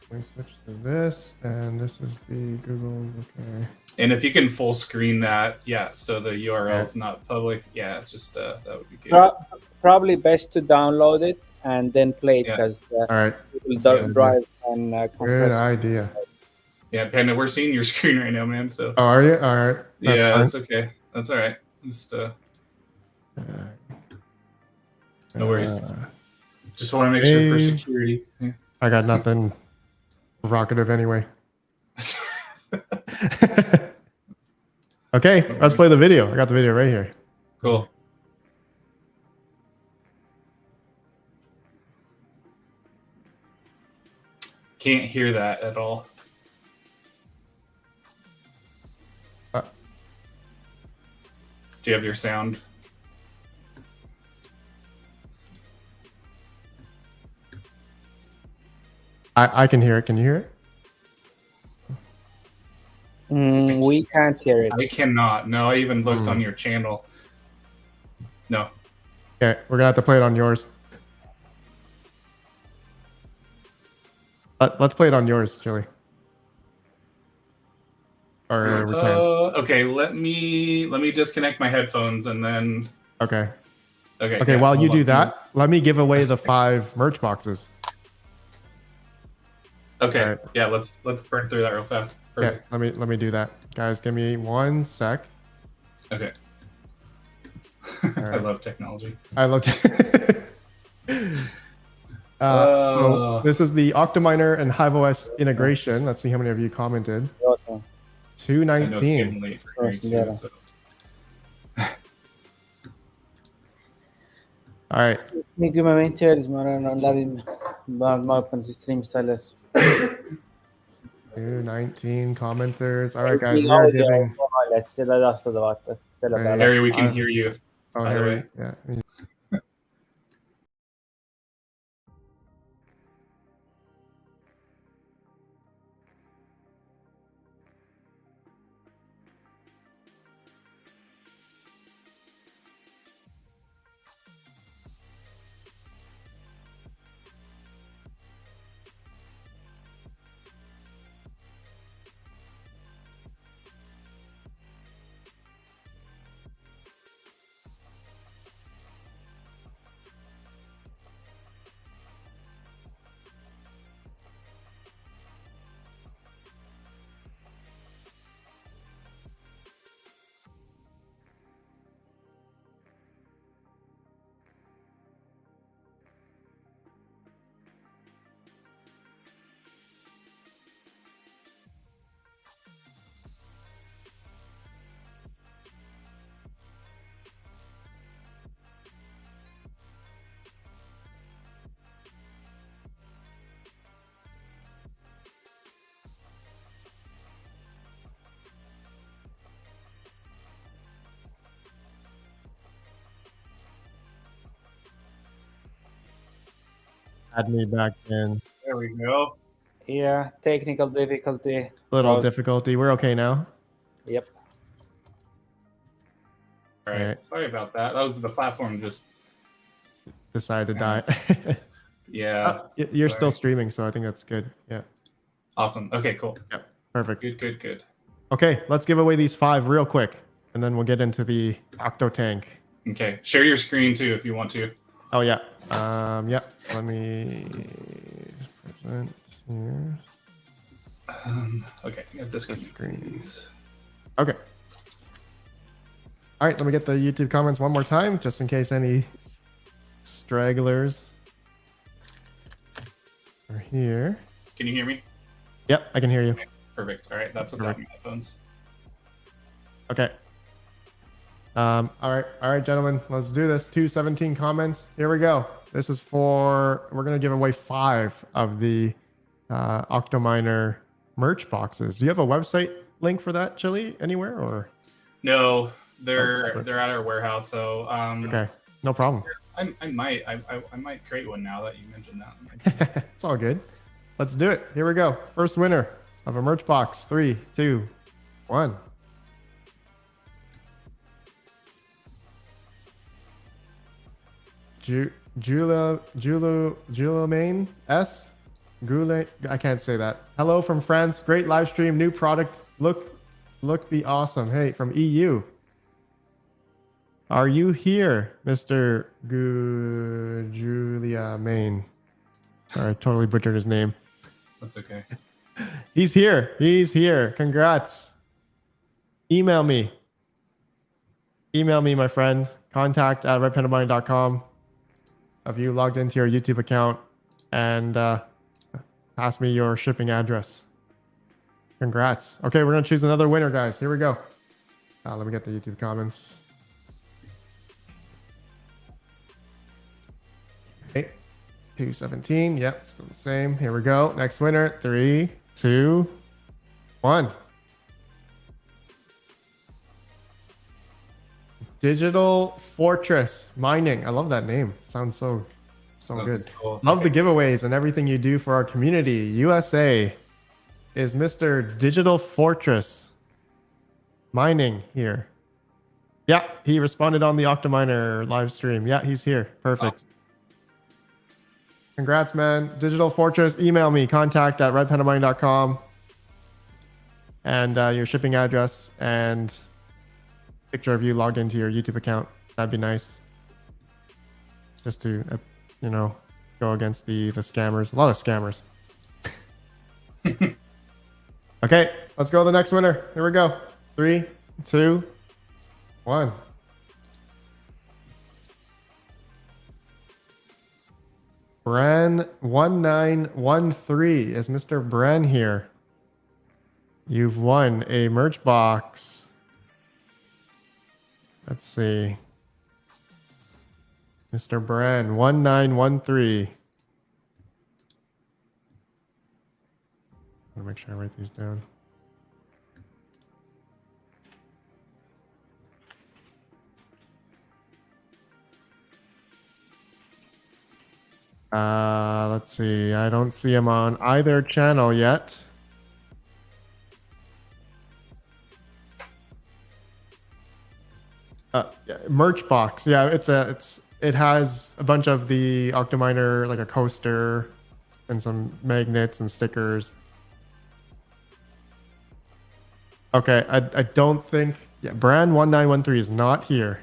Let me switch to this, and this is the Google. Okay. And if you can full screen that, yeah, so the URL is not public. Yeah, it's just that would be good. Probably best to download it and then play it, because it will drive and compress. Good idea. Yeah, Panda, we're seeing your screen right now, man. So. Oh, are you? All right. That's okay. That's all right. Just no worries. Just want to make sure for Save. security. Yeah. I got nothing provocative anyway. Okay, let's play the video. I got the video right here. Cool. Can't hear that at all. Uh, Do you have your sound? I can hear it. Can you hear it? We can't hear it. I cannot. No, I even looked on your channel. No. Okay, we're gonna have to play it on yours. Let's play it on yours, Chili. Or we can't. Okay, let me disconnect my headphones and then. Okay. Okay. Okay. Yeah, While you hold do on. that, let me give away the 5 merch boxes. Okay. Alright. Yeah. Let's burn through that real fast. Yeah. Perfect. Let me do that, guys. Give me 1 sec. Okay. I Alright. love technology. I looked. So this is the Octominer and HiveOS integration. Let's see how many of you commented. Okay. I know it's getting 219. late for you too, so. All right. Mi momenti non andare in con stream stylus. 219 commenters. All right, guys. We are giving. Harry, we can hear you. Oh, by the Harry. way. Yeah. Add me back in. There we go. Yeah, technical difficulty. Little difficulty. We're okay now. Yep. All right. Alright. Sorry about that. That was the platform just. Decided to die. Yeah. You're still Sorry. streaming, so I think that's good. Yeah. Awesome. Okay. Cool. Perfect. Good. Okay, let's give away these 5 real quick, and then we'll get into the Octotank. Okay. Share your screen too if you want to. Oh yeah. Yeah. Let me present here. Okay. I got this Screen. Okay. All right. Let me get the YouTube comments one more time, just in case any stragglers are here. Can you hear me? Yep, I can hear you. Okay, perfect. All right. That's what's happening with my headphones. Okay. All right, gentlemen, let's do this. 217 comments. Here we go. This is we're going to give away 5 of the Octominer merch boxes. Do you have a website link for that, Chili, anywhere? Or No, they're separate. at our warehouse. So okay, no problem. I might create one now that you mentioned that. It's all good. Let's do it. Here we go. First winner of a merch box. 3, 2, 1. Julia Main S. Goulet. I can't say that. Hello from France. Great live stream. New product. Look be awesome. Hey, from EU. Are you here, Mr. Julia Main? Sorry, I totally butchered his name. That's okay. He's here. He's here. Congrats. Email me. Email me, my friend. Contact@redpendamine.com. of you logged into your YouTube account and pass me your shipping address. Congrats. Okay, we're going to choose another winner, guys. Here we go. Let me get the YouTube comments. Okay, 217. Yep, still the same. Here we go. Next winner. 3, 2, 1. Digital Fortress Mining. I love that name. Sounds so good. Cool. Love the giveaways and everything you do for our community. USA is Mr. Digital Fortress Mining here. Yeah, he responded on the Octominer live stream. Yeah, he's here. Perfect. Congrats, man. Digital Fortress, email me, contact@redpandamining.com, and your shipping address and picture of you logged into your YouTube account. That'd be nice. Just to, go against the scammers. A lot of scammers. Okay, let's go to the next winner. Here we go. 3, 2, 1. Bran 1913 is Mr. Bran here. You've won a merch box. Let's see. Mr. Bran 1913. I want to make sure I write these down. Let's see. I don't see him on either channel yet. Yeah, merch box. Yeah, it has a bunch of the Octominer, like a coaster and some magnets and stickers. Okay, I don't think... Yeah, Brand 1913 is not here.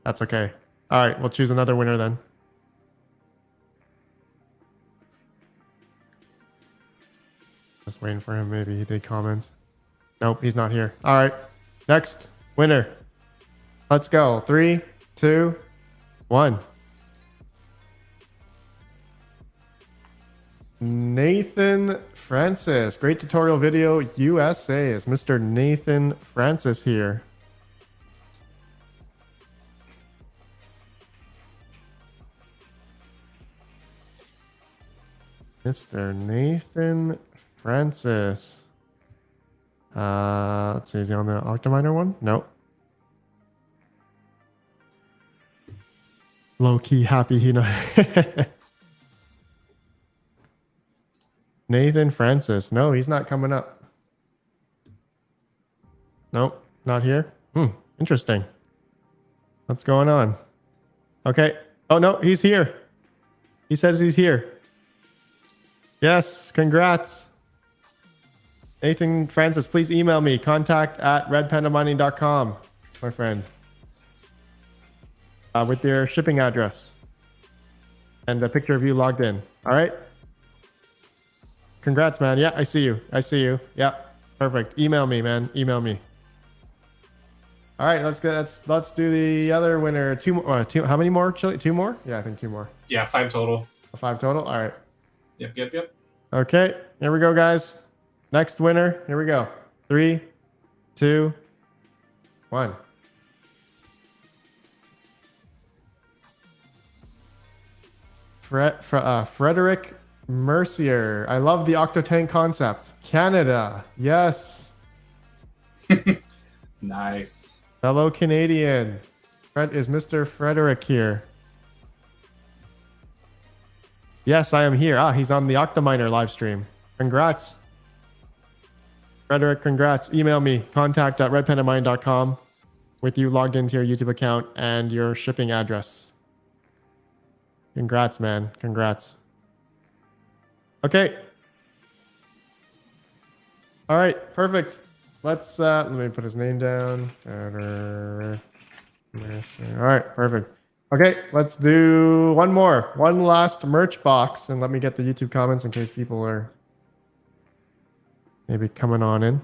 That's okay. All right, we'll choose another winner then. Just waiting for him. Maybe they comment. Nope, he's not here. All right, next winner. Let's go. 3, 2, 1. Nathan Francis. Great tutorial video. USA is Mr. Nathan Francis here. Mr. Nathan Francis. Let's see. Is he on the Octominer one? Nope. Low key happy he not. Nathan Francis. No, he's not coming up. Nope, not here. Interesting. What's going on? Okay. Oh no, he's here. He says he's here. Yes, congrats. Nathan Francis, please email me. Contact@redpandamining.com, my friend. With your shipping address. And a picture of you logged in. All right? Congrats, man. Yeah, I see you. I see you. Yeah, perfect. Email me, man. Email me. All right, let's do the other winner. Two more. How many more? Chili? 2 more? Yeah, I think 2 more. Yeah, 5 total. 5 total. All right. Yep. Okay, here we go, guys. Next winner. Here we go. 3, 2, 1. Frederick Mercier. I love the Octotank concept. Canada. Yes. Nice. Fellow Canadian. Fred is Mr. Frederick here. Yes, I am here. He's on the Octominer live stream. Congrats. Frederick, congrats. Email me. Contact@redpandamining.com with you logged into your YouTube account and your shipping address. Congrats, man. Congrats. Okay. All right. Perfect. Let's let me put his name down. All right. Perfect. Okay. Let's do one more. One last merch box, and let me get the YouTube comments in case people are maybe coming on in.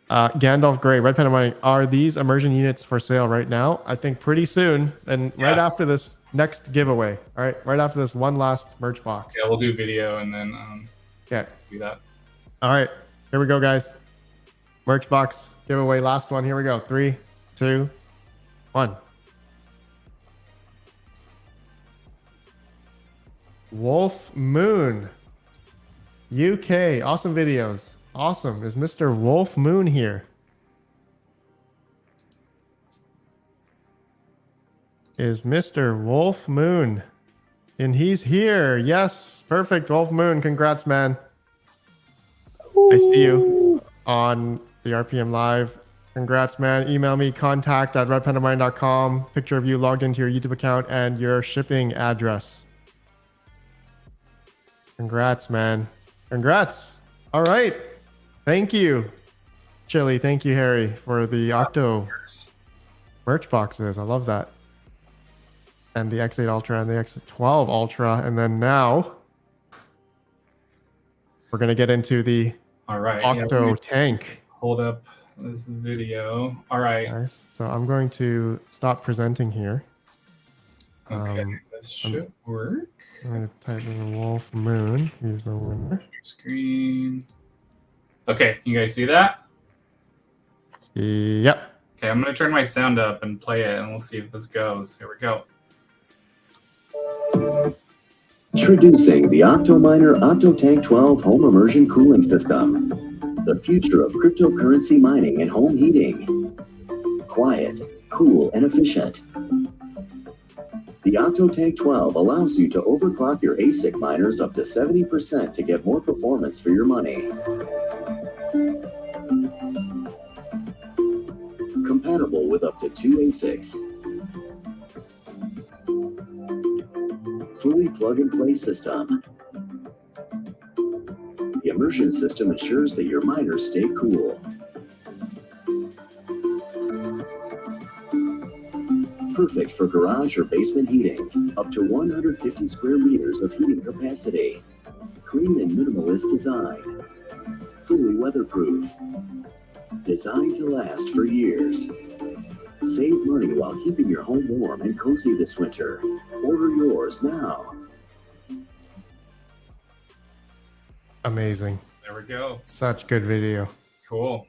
Gandalf Gray, Red Panda Mining. Are these immersion units for sale right now? I think pretty soon, and right after this next giveaway. All right, right after this one last merch box. Yeah, we'll do video and then do that. All right, here we go, guys. Merch box giveaway, last one. Here we go. 3, 2, 1. Wolf Moon, UK. Awesome videos. Awesome. Is Mr. Wolf Moon here? Is Mr. Wolf Moon? And he's here. Yes. Perfect. Wolf Moon. Congrats, man. I see you on the RPM Live. Congrats, man. Email me, contact@redpandamine.com. Picture of you logged into your YouTube account and your shipping address. Congrats, man. Congrats. All right. Thank you, Chili. Thank you, Harry, for the Octo merch boxes. I love that. And the X8 Ultra and the X12 Ultra. And then now we're going to get into the Octotank. Hold up this video. All right. Nice. So I'm going to stop presenting here. Okay, this should work. I'm going to type in Wolf Moon. He's the winner. Screen. Okay, can you guys see that? Yep. Okay, I'm going to turn my sound up and play it, and we'll see if this goes. Here we go. Introducing the Octominer Octotank 12 Home Immersion Cooling System. The future of cryptocurrency mining and home heating. Quiet, cool, and efficient. The Octotank 12 allows you to overclock your ASIC miners up to 70% to get more performance for your money. Compatible with up to 2 ASICs. Fully plug-and-play system. The immersion system ensures that your miners stay cool. Perfect for garage or basement heating, up to 150 square meters of heating capacity. Clean and minimalist design. Fully weatherproof. Designed to last for years. Save money while keeping your home warm and cozy this winter. Order yours now. Amazing. There we go. Such good video. Cool.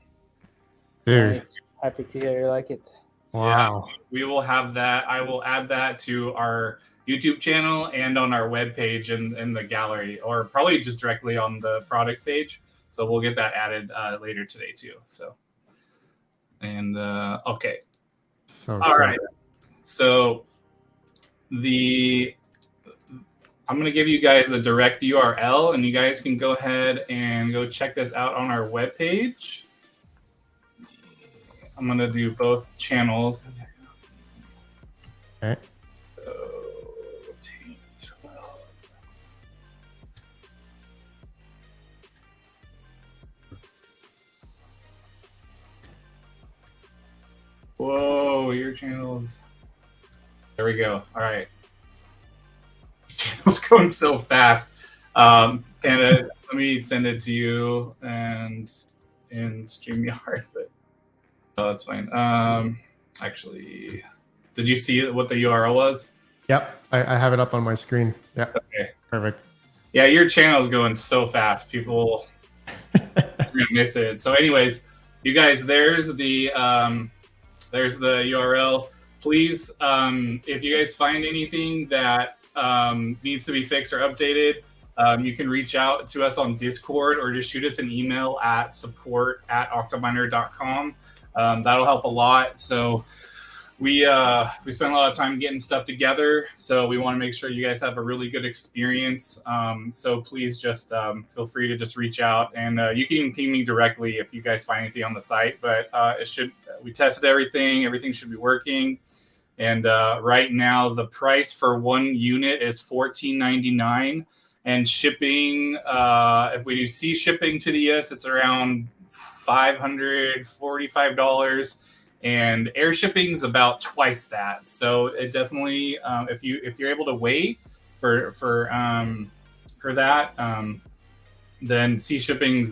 Dude. Nice. Happy to hear you like it. Wow. Yeah, we will have that. I will add that to our YouTube channel and on our webpage in the gallery, or probably just directly on the product page. So we'll get that added later today too. So, and okay. So all right. So I'm going to give you guys a direct URL, and you guys can go ahead and go check this out on our webpage. I'm going to do both channels. Okay. Whoa, your channels. There we go. All right. Channel's going so fast. And let me send it to you and in StreamYard. But, oh, that's fine. Actually, did you see what the URL was? Yep, I have it up on my screen. Yep. Okay. Perfect. Yeah, your channel's going so fast. People are gonna miss it. So, anyways, you guys, there's the URL. Please, if you guys find anything that needs to be fixed or updated, you can reach out to us on Discord or just shoot us an email at support@octominer.com. That'll help a lot. So we spend a lot of time getting stuff together. So we want to make sure you guys have a really good experience. So please just feel free to just reach out, and you can even ping me directly if you guys find anything on the site. But we tested everything. Everything should be working. And right now the price for one unit is $14.99, and shipping, if we do sea shipping to the US, it's around $545, and air shipping is about twice that. So it definitely, if you're able to wait for that, then sea shipping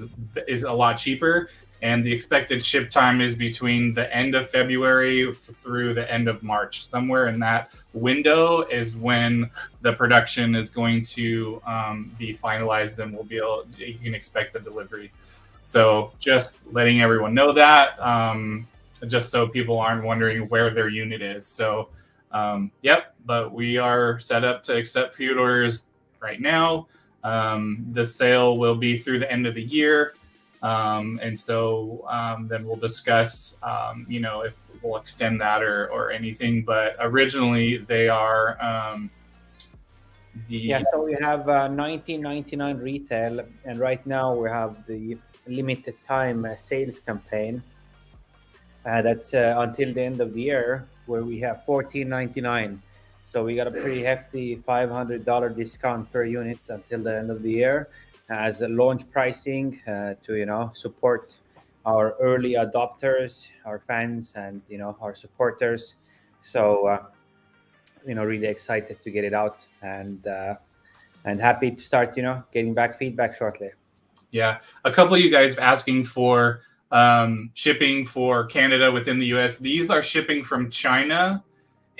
is a lot cheaper. and the expected ship time is between the end of February through the end of March. Somewhere in that window is when the production is going to be finalized, and you can expect the delivery. So just letting everyone know that, just so people aren't wondering where their unit is. So yep, but we are set up to accept pre-orders right now. The sale will be through the end of the year. And so then we'll discuss, if we'll extend that or anything. But originally they are So we have $19.99 retail, and right now we have the limited time sales campaign. That's until the end of the year, where we have $14.99. So we got a pretty hefty $500 discount per unit until the end of the year as a launch pricing to support our early adopters, our fans, and our supporters. So really excited to get it out, and happy to start getting back feedback shortly. Yeah, a couple of you guys asking for shipping for Canada within the US. These are shipping from China.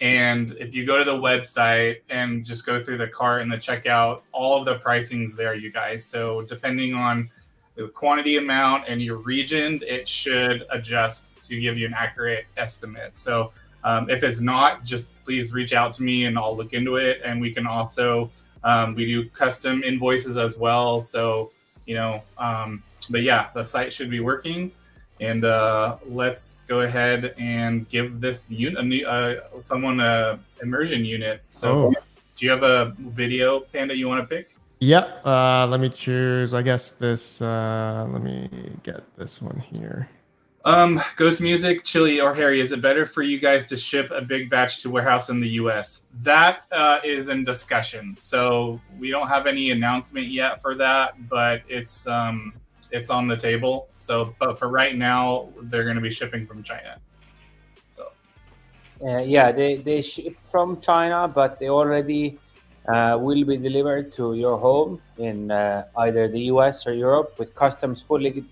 And if you go to the website and just go through the cart and the checkout, all of the pricing's there, you guys. So depending on the quantity amount and your region, it should adjust to give you an accurate estimate. So if it's not, just please reach out to me and I'll look into it. And we can also, we do custom invoices as well. So, but yeah, the site should be working. And let's go ahead and give this someone a immersion unit. So do you have a video, Panda, you want to pick? Yep. Let me choose, I guess this, let me get this one here. Ghost Music, Chili, or Harry, is it better for you guys to ship a big batch to warehouse in the US? That is in discussion. So we don't have any announcement yet for that, but it's on the table. So, but for right now, they're going to be shipping from China. So, they ship from China, but they already will be delivered to your home in either the US or Europe with customs fully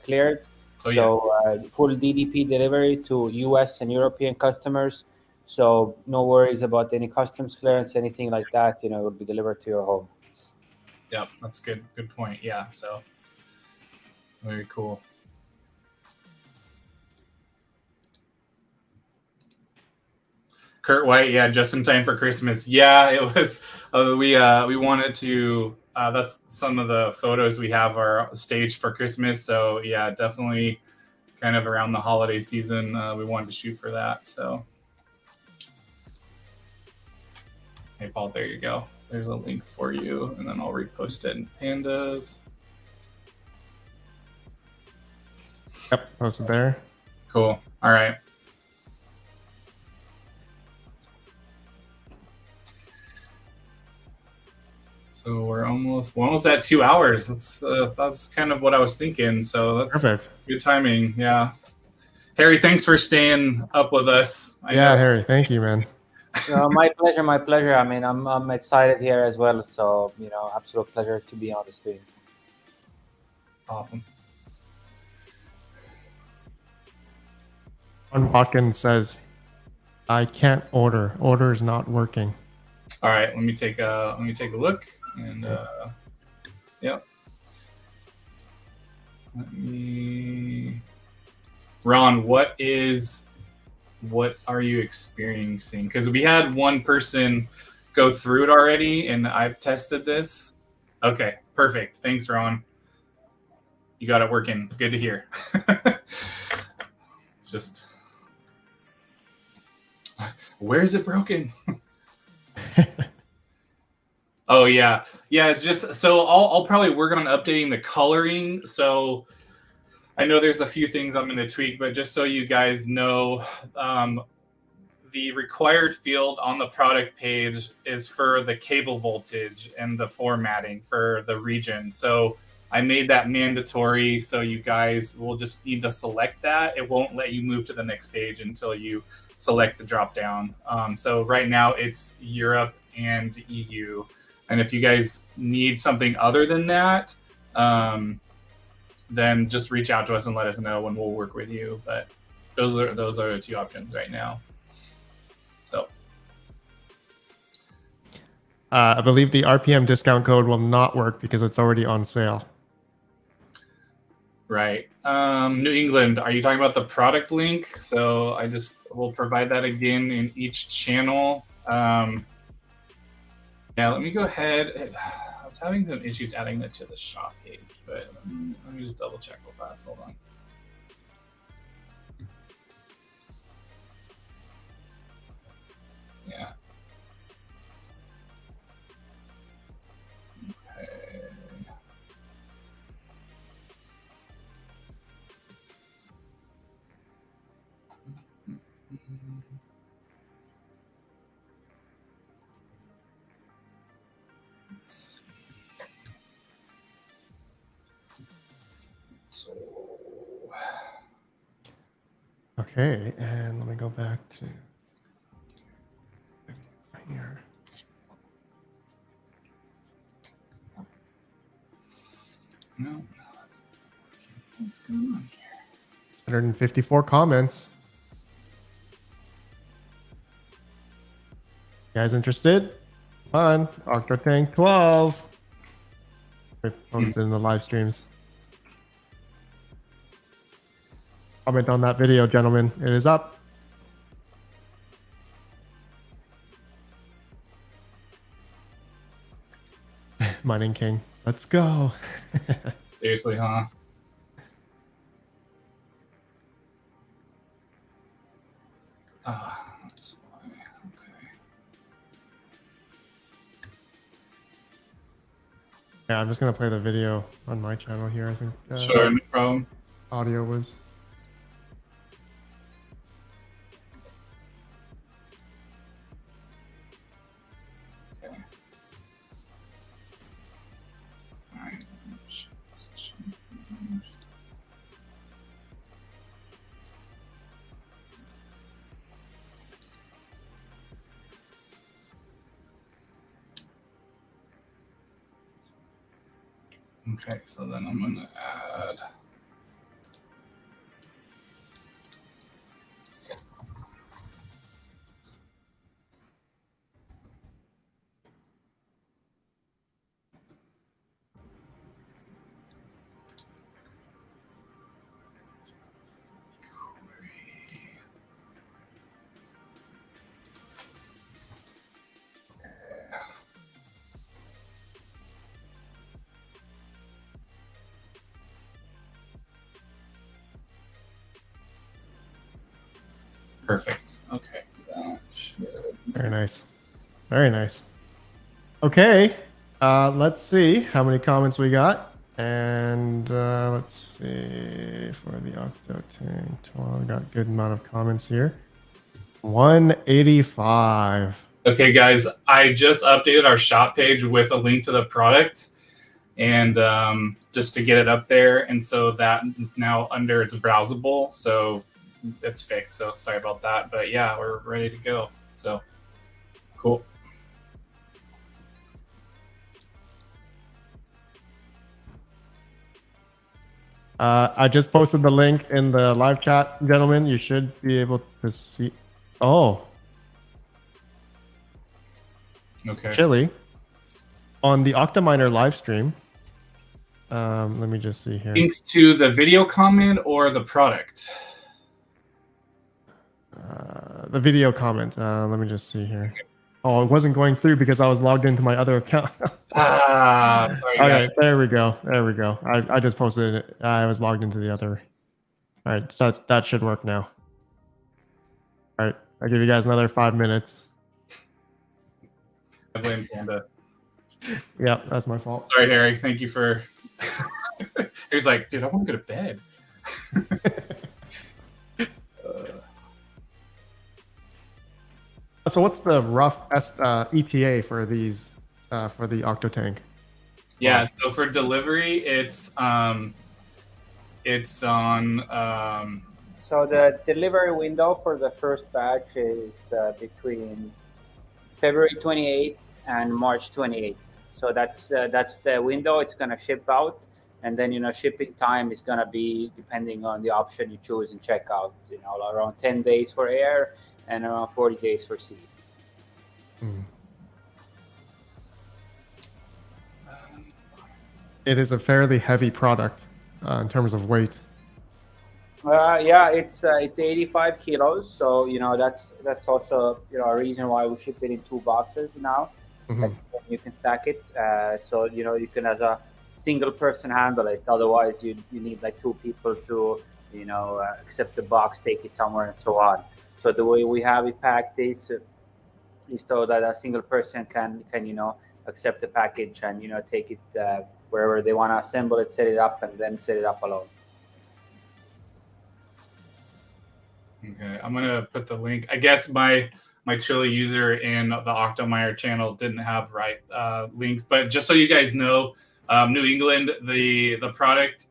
cleared. Full DDP delivery to US and European customers. So no worries about any customs clearance, anything like that. It will be delivered to your home. Yep, that's good. Good point. Yeah. So. Very cool. Kurt White, yeah, just in time for Christmas. Yeah, it was. We wanted to. That's some of the photos we have are staged for Christmas. So yeah, definitely, kind of around the holiday season, we wanted to shoot for that. So, hey Paul, there you go. There's a link for you, and then I'll repost it in Pandas. Yep, posted there. Cool. All right. So we're almost at 2 hours. That's kind of what I was thinking. So that's perfect. Good timing. Yeah. Harry, thanks for staying up with us. Harry, thank you, man. My pleasure. My pleasure. I mean, I'm excited here as well. So absolute pleasure to be on the screen. Awesome. Ron Watkins says, "I can't order. Order is not working." All right, let me take a look, and yep. Ron, what are you experiencing? Because we had one person go through it already, and I've tested this. Okay, perfect. Thanks, Ron. You got it working. Good to hear. It's just. Where is it broken? Oh yeah. Just so I'll probably work on updating the coloring. So I know there's a few things I'm going to tweak, but just so you guys know, the required field on the product page is for the cable voltage and the formatting for the region. So I made that mandatory. So you guys will just need to select that. It won't let you move to the next page until you select the drop down. So right now it's Europe and EU. And if you guys need something other than that, then just reach out to us and let us know, and we'll work with you. But those are the two options right now. So I believe the RPM discount code will not work because it's already on sale. right, New England, are you talking about the product link? So we'll provide that again in each channel. Yeah, let me go ahead. I was having some issues adding that to the shop page, but let me just double check real fast. Hold on. Yeah. Okay. So, Okay, and let me go back to here. no, what's going on here? 154 comments. You guys interested? Come on, Octotank 12. We posted in the live streams. Comment on that video, gentlemen. It is up. Mining King. Let's go. Seriously, huh? That's why. Okay. Yeah, I'm just going to play the video on my channel here. I think Sure, no problem. audio was... Okay. All right. Okay, so then I'm going to add. Perfect. Okay. That should... Very nice. Very nice. Okay. Let's see how many comments we got. And let's see for the Octotank 12. We got a good amount of comments here. 185. Okay, guys, I just updated our shop page with a link to the product, and just to get it up there. And so that is now under it's browsable. So it's fixed. So sorry about that. But yeah, we're ready to go. So cool. I just posted the link in the live chat, gentlemen. You should be able to see. Oh, Okay. Chili on the Octominer live stream. Let me just see here. Links to the video comment or the product? The video comment. Let me just see here. Oh, it wasn't going through because I was logged into my other account. Sorry, Okay, there we go. There we go. I just posted it. I was logged into the other. All right, that should work now. All right, I'll give you guys another 5 minutes. I blame Panda. Yeah, that's my fault. Sorry, Harry. Thank you for. He was like, dude, I want to go to bed. So what's the rough ETA for these for the Octotank? Yeah, so for delivery, it's on. So the delivery window for the first batch is between February 28th and March 28th. So that's the window it's going to ship out. And then shipping time is gonna be depending on the option you choose in checkout. Around 10 days for air and around 40 days for sea. It is a fairly heavy product in terms of weight. Yeah, it's 85 kilos, so that's also a reason why we ship it in 2 boxes now. Mhm. You can stack it, so you can as a single person handle it. Otherwise, you need like 2 people to accept the box, take it somewhere, and so on. So the way we have it packed is so that a single person can accept the package and take it wherever they want to assemble it, set it up, and then set it up alone. Okay, I'm gonna put the link. I guess my Chile user in the Octominer channel didn't have right links, but just so you guys know, New England, the product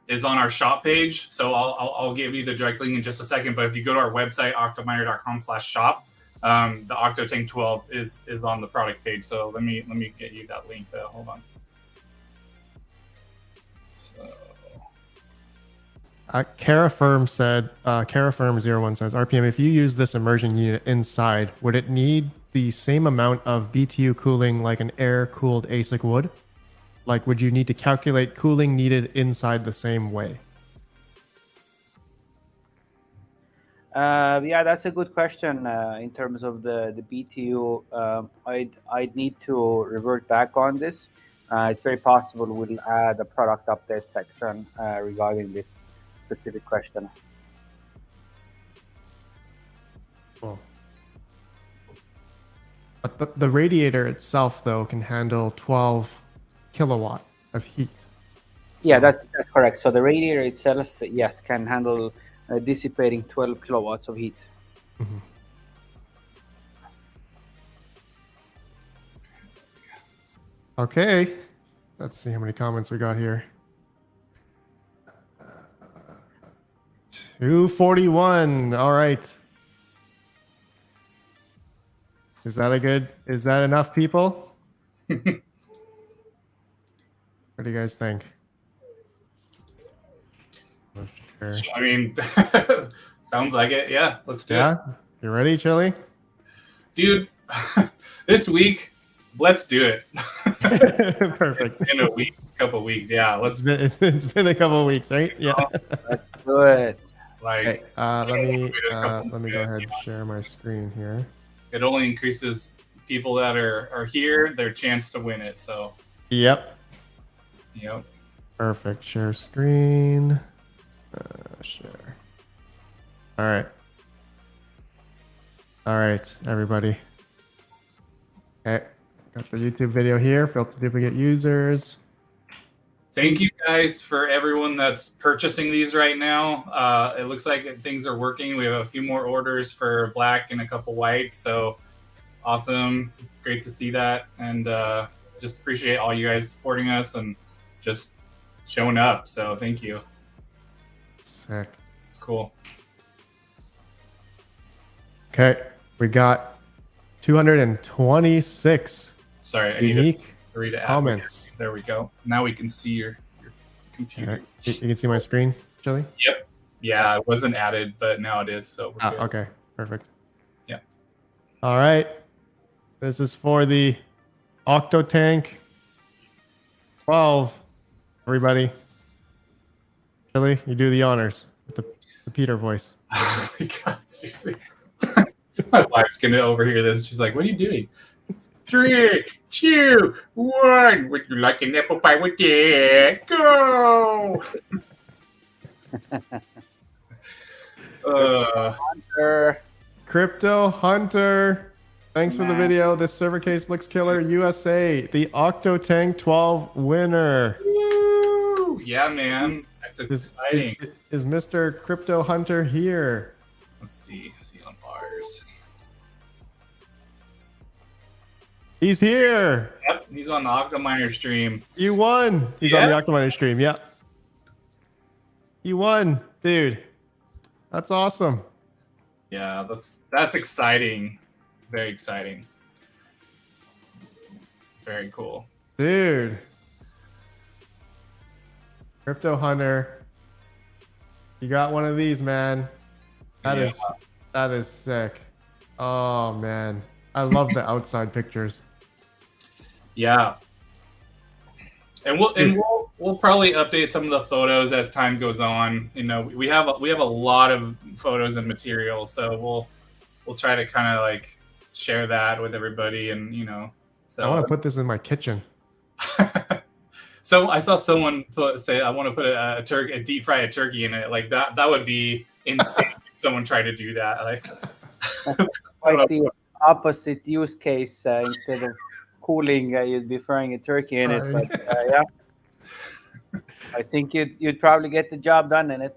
is on our shop page. So I'll give you the direct link in just a second. But if you go to our website, octominer.com/shop, the Octotank 12 is on the product page. So let me get you that link. Hold on. So. Carafirm said, Carafirm01 says, RPM, if you use this immersion unit inside, would it need the same amount of BTU cooling like an air-cooled ASIC would? Like, would you need to calculate cooling needed inside the same way? Yeah, that's a good question. In terms of the BTU, I'd need to revert back on this. It's very possible we'll add a product update section regarding this specific question. Cool. But the radiator itself, though, can handle 12 kilowatt of heat. Yeah, that's correct. So the radiator itself, yes, can handle dissipating 12 kilowatts of heat. Mm-hmm. Okay, let's see how many comments we got here. 241. All right. Is that enough, people? What do you guys think? Sure. I mean, sounds like it. Yeah, let's do it. Yeah, you ready, Chili? Dude, this week, let's do it. Perfect. In a week, couple weeks. Yeah, let's. It's been a couple of weeks, right? Yeah. Let's do it. Like, Okay, let me go ahead and share my screen here. it only increases people that are here their chance to win it. So, Yep. yep. Perfect. Share screen. Share. All right. All right, everybody. Okay. Got the YouTube video here. Filter duplicate users. Thank you guys for everyone that's purchasing these right now. It looks like things are working. We have a few more orders for black and a couple white. So awesome. Great to see that. And just appreciate all you guys supporting us and just showing up. So thank you. Sick. It's cool. Okay. We got 226 Sorry, I unique need to read it. comments. There we go. Now we can see your computer. Okay. You can see my screen, Chili? Yep. Yeah, it wasn't added, but now it is. So we're good. Okay. Perfect. Yeah. All right. This is for the Octotank 12. Everybody. Chili, you do the honors with the Peter voice. Oh my God, seriously. My wife's gonna overhear this. She's like, "What are you doing?" 3, 2, 1. Would you like an apple pie with it? Go! Hunter. Crypto Hunter. Thanks for the video. This server case looks killer. USA, the Octotank 12 winner. Woo! Yeah, man. That's exciting. Is Mr. Crypto Hunter here? Let's see. See on bars. He's here. Yep, he's on the Octominer stream. You won. He's on the Octominer stream. Yep. You won, dude. That's awesome. Yeah, that's exciting. Very exciting. Very cool. Dude. Crypto Hunter. You got one of these, man. That Yeah. is sick. Oh man. I love the outside pictures. Yeah. And we'll probably update some of the photos as time goes on. You know, we have a lot of photos and material, so we'll try to kind of like share that with everybody, and you know. So I want to put this in my kitchen. So I saw someone say I want to put a deep fry a turkey in it. Like that would be insane if someone tried to do that. Like Quite the opposite use case. Instead of cooling, you'd be frying a turkey in it. But yeah, I think you'd probably get the job done in it.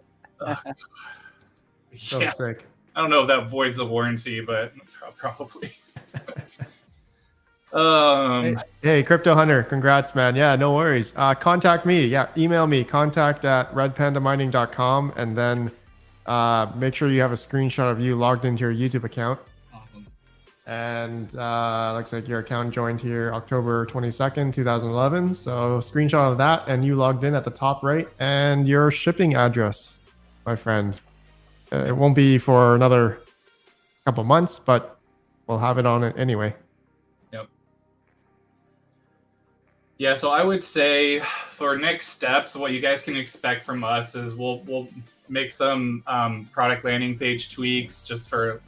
So yeah. sick. I don't know if that voids the warranty, but probably. Hey, Crypto Hunter, congrats, man. Yeah, no worries. Contact me. Yeah, email me, contact@redpandamining.com, and then make sure you have a screenshot of you logged into your YouTube account. Awesome. And looks like your account joined here October 22nd, 2011. So screenshot of that, and you logged in at the top right, and your shipping address, my friend. It won't be for another couple months, but we'll have it on it anyway. Yeah, so I would say for next steps, what you guys can expect from us is we'll make some product landing page tweaks just to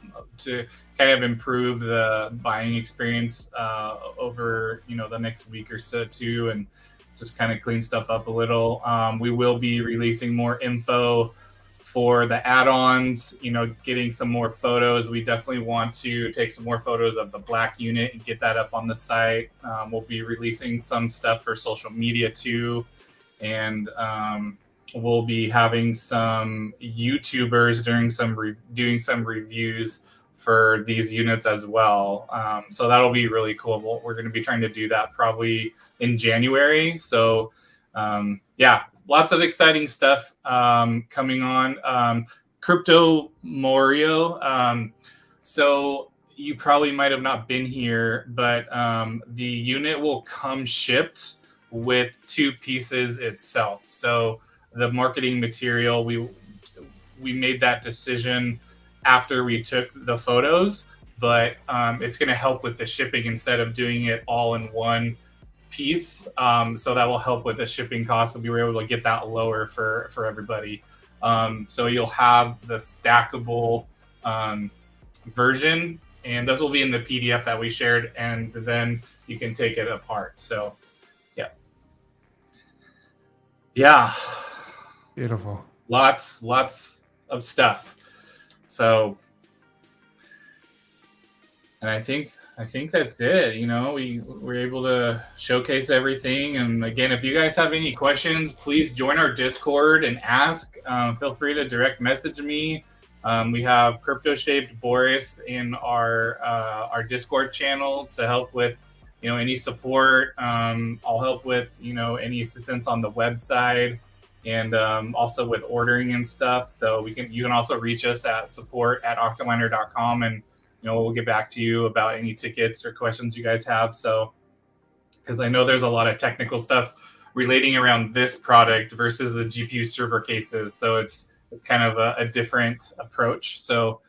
kind of improve the buying experience over the next week or so too, and just kind of clean stuff up a little. We will be releasing more info for the add-ons, getting some more photos. We definitely want to take some more photos of the black unit and get that up on the site. We'll be releasing some stuff for social media too. And we'll be having some YouTubers doing some reviews for these units as well. So that'll be really cool. We're going to be trying to do that probably in January. So yeah. Lots of exciting stuff coming on. Crypto Morio. So you probably might have not been here, but the unit will come shipped with 2 pieces itself. So the marketing material, we made that decision after we took the photos, but it's going to help with the shipping instead of doing it all in one piece, so that will help with the shipping costs, and we were able to get that lower for everybody. So you'll have the stackable version, and this will be in the PDF that we shared, and then you can take it apart. So yeah, Beautiful. Lots of stuff. So, and I think that's it. We were able to showcase everything. And again, if you guys have any questions, please join our Discord and ask. Feel free to direct message me. We have Crypto Shaped Boris in our Discord channel to help with any support. I'll help with any assistance on the website, and also with ordering and stuff. So you can also reach us at support@octominer.com, and we'll get back to you about any tickets or questions you guys have. So, because I know there's a lot of technical stuff relating around this product versus the GPU server cases. So it's kind of a different approach. So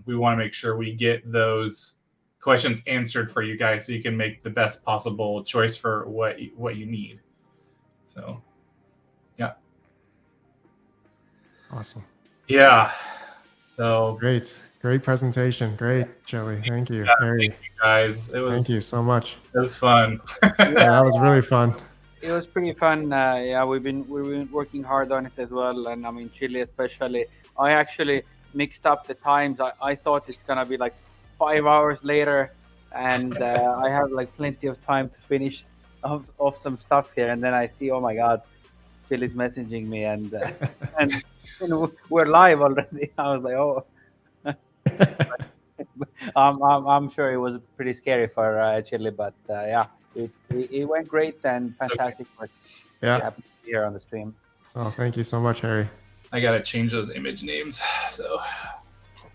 we want to make sure we get those questions answered for you guys so you can make the best possible choice for what you need. So, yeah. Awesome. Yeah. So Great presentation. Great, Jelly. Thank you. Thank you guys. Thank you so much. It was fun. Yeah, that was really fun. It was pretty fun. Yeah, we've been working hard on it as well, and Chile especially. I actually mixed up the times. I thought it's gonna be like 5 hours later, and I have like plenty of time to finish off some stuff here, and then I see, oh my God, Chile's messaging me, and we're live already. I was like, oh. I'm sure it was pretty scary for Chile, but yeah, it went great and fantastic work. Yeah. Happy to be here on the stream. Oh, thank you so much, Harry. I gotta change those image names. So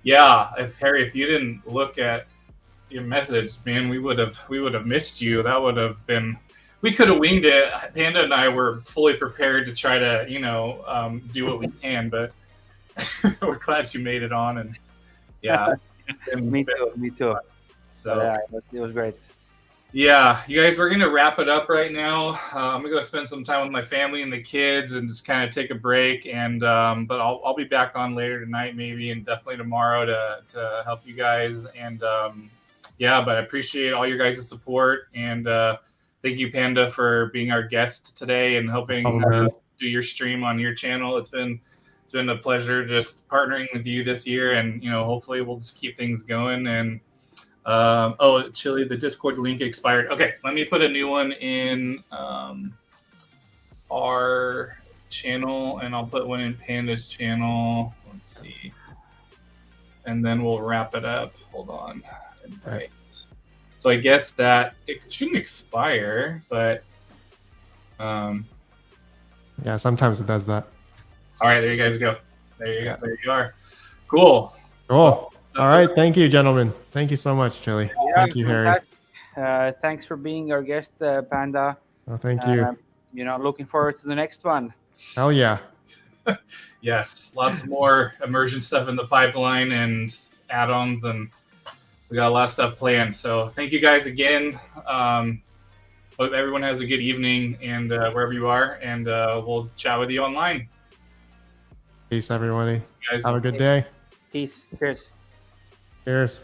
yeah, if you didn't look at your message, man, we would have missed you. That would have been we could have winged it. Panda and I were fully prepared to try to, do what we can, but we're glad you made it on. And yeah, Me too. So Yeah, it was great. yeah, you guys, we're gonna wrap it up right now. I'm gonna go spend some time with my family and the kids, and just kind of take a break. And but I'll be back on later tonight, maybe, and definitely tomorrow to help you guys. And yeah, but I appreciate all your guys' support, and thank you, Panda, for being our guest today and helping do your stream on your channel. It's been a pleasure just partnering with you this year, and hopefully we'll just keep things going. And Chili, the Discord link expired. Okay, let me put a new one in our channel, and I'll put one in Panda's channel. Let's see, and then we'll wrap it up. Hold on. Right. So I guess that it shouldn't expire, but yeah, sometimes it does that. All right, there you guys go. There you are. Cool. All right, thank you, gentlemen. Thank you so much, Chili. Yeah, thank you, Harry. Thanks for being our guest, Panda. Oh, thank you. Looking forward to the next one. Hell yeah. Yes, lots more immersion stuff in the pipeline and add-ons, and we got a lot of stuff planned. So thank you guys again. Hope everyone has a good evening, and wherever you are, and we'll chat with you online. Peace, everybody. You guys have a good day. Peace. Cheers. Cheers.